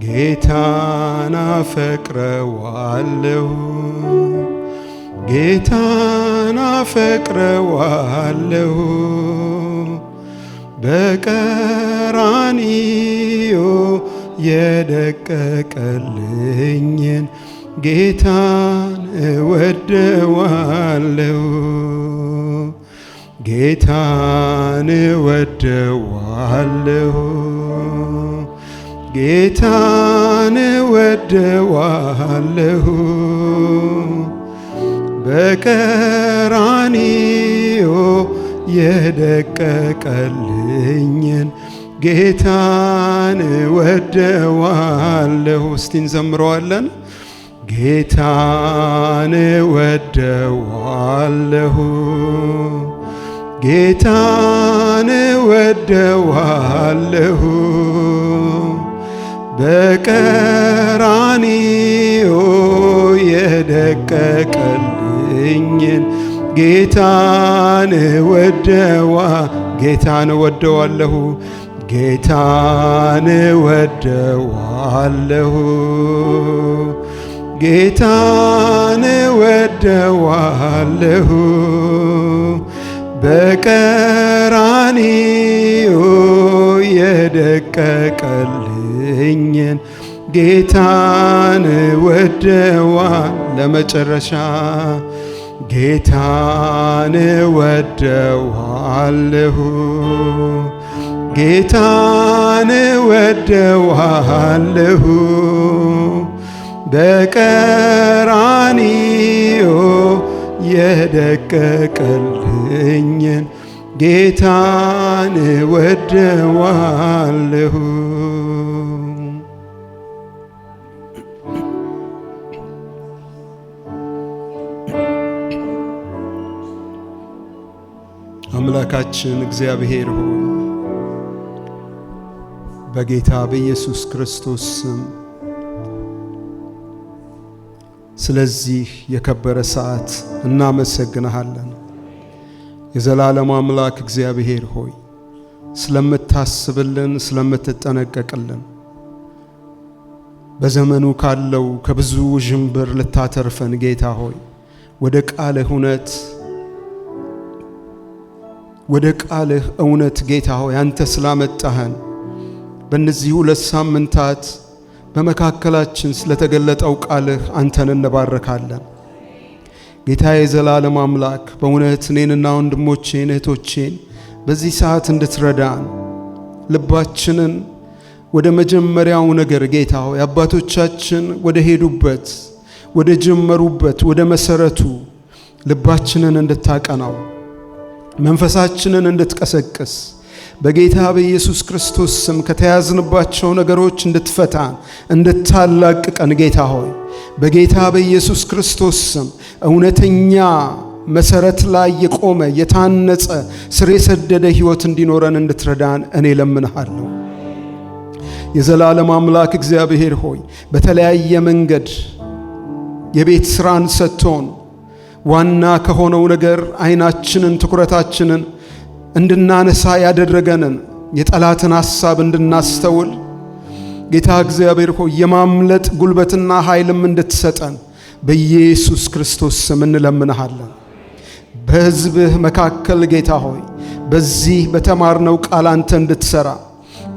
ጌታን አፈቅረዋለሁ ጌታን አፈቅረዋለሁ በቀራንዮ የደቀቀልኝን ጌታን እወደዋለሁ ጌታን እወደዋለሁ ጌታን እወደዋለሁ በቀራንዮ የደቀቀልኝን ጌታን እወደዋለሁ። እስቲ እንዘምረዋለን። ጌታን እወደዋለሁ ጌታን እወደዋለሁ በቀራንዮ የደቀቀልኝን ጌታን እወደዋለሁ ጌታን እወደዋለሁ ጌታን እወደዋለሁ በቀራንዮ የደቀቀልኝን ጌታን ለመጨረሻ ጌታን እወደዋለሁ ጌታን እወደዋለሁ በቀራንዮ የደቀቀልኝን ጌታን እወደዋለሁ። አምላካችን እግዚአብሔር ሆይ በጌታ በኢየሱስ ክርስቶስ ስም ስለዚህ የከበረ ሰዓት እናመሰግንሃለን። የዘላለም አምላክ እግዚአብሔር ሆይ ስለምታስብልን ስለምትጠነቀቅልን በዘመኑ ካለው ከብዙ ዥንብር ልታተርፈን ጌታ ሆይ ወደ ቃልህ እውነት ጌታ ሆይ አንተ ስላመጣህን በእነዚህ 2 ሳምንታት በመካከላችን ስለተገለጠው ቃልህ አንተን እንባረካለን። ጌታ የዘላለም አምላክ በእውነት እኔንና ወንድሞቼን እህቶቼን በዚህ ሰዓት እንድትረዳን ልባችንን ወደ መጀመሪያው ነገር ጌታ ሆይ አባቶቻችን ወደ ሄዱበት ወደ ጀመሩበት ወደ መሰረቱ ልባችንን እንድታቀናው መንፈሳችንን እንድትቀሰቅስ በጌታ በኢየሱስ ክርስቶስ ስም ከተያዝንባቸው ነገሮች እንድትፈታን እንድታላቅቀን ጌታ ሆይ በጌታ በኢየሱስ ክርስቶስ ስም እውነተኛ መሰረት ላይ የቆመ የታነጸ ስር የሰደደ ሕይወት እንዲኖረን እንድትረዳን እኔ ለምንሃለሁ። የዘላለም አምላክ እግዚአብሔር ሆይ በተለያየ መንገድ የቤት ስራን ሰጥቶን ዋና ከሆነው ነገር አይናችንን ትኩረታችንን እንድናነሳ ያደረገንን የጠላትን ሐሳብ እንድናስተውል ጌታ እግዚአብሔር ሆይ የማምለጥ ጉልበትና ኃይልም እንድትሰጠን በኢየሱስ ክርስቶስ ስም እንለምንሃለን። በሕዝብህ መካከል ጌታ ሆይ በዚህ በተማርነው ቃል አንተ እንድትሰራ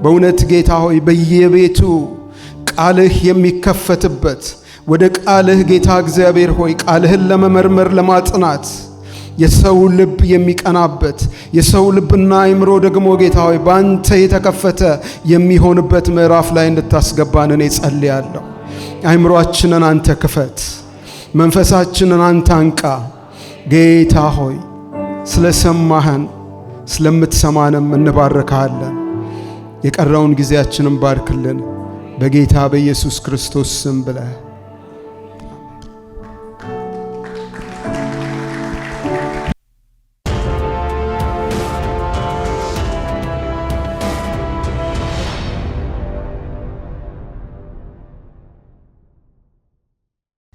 በእውነት ጌታ ሆይ በየቤቱ ቃልህ የሚከፈትበት ወደ ቃልህ ጌታ እግዚአብሔር ሆይ ቃልህን ለመመርመር ለማጥናት የሰው ልብ የሚቀናበት የሰው ልብና አእምሮ ደግሞ ጌታ ሆይ ባንተ የተከፈተ የሚሆንበት ምዕራፍ ላይ እንድታስገባን እኔ ጸልያለሁ። አእምሮአችንን አንተ ክፈት፣ መንፈሳችንን አንተ አንቃ። ጌታ ሆይ ስለሰማህን ስለምትሰማንም እንባርካለን። የቀረውን ጊዜያችንን ባርክልን በጌታ በኢየሱስ ክርስቶስ ስም ብለህ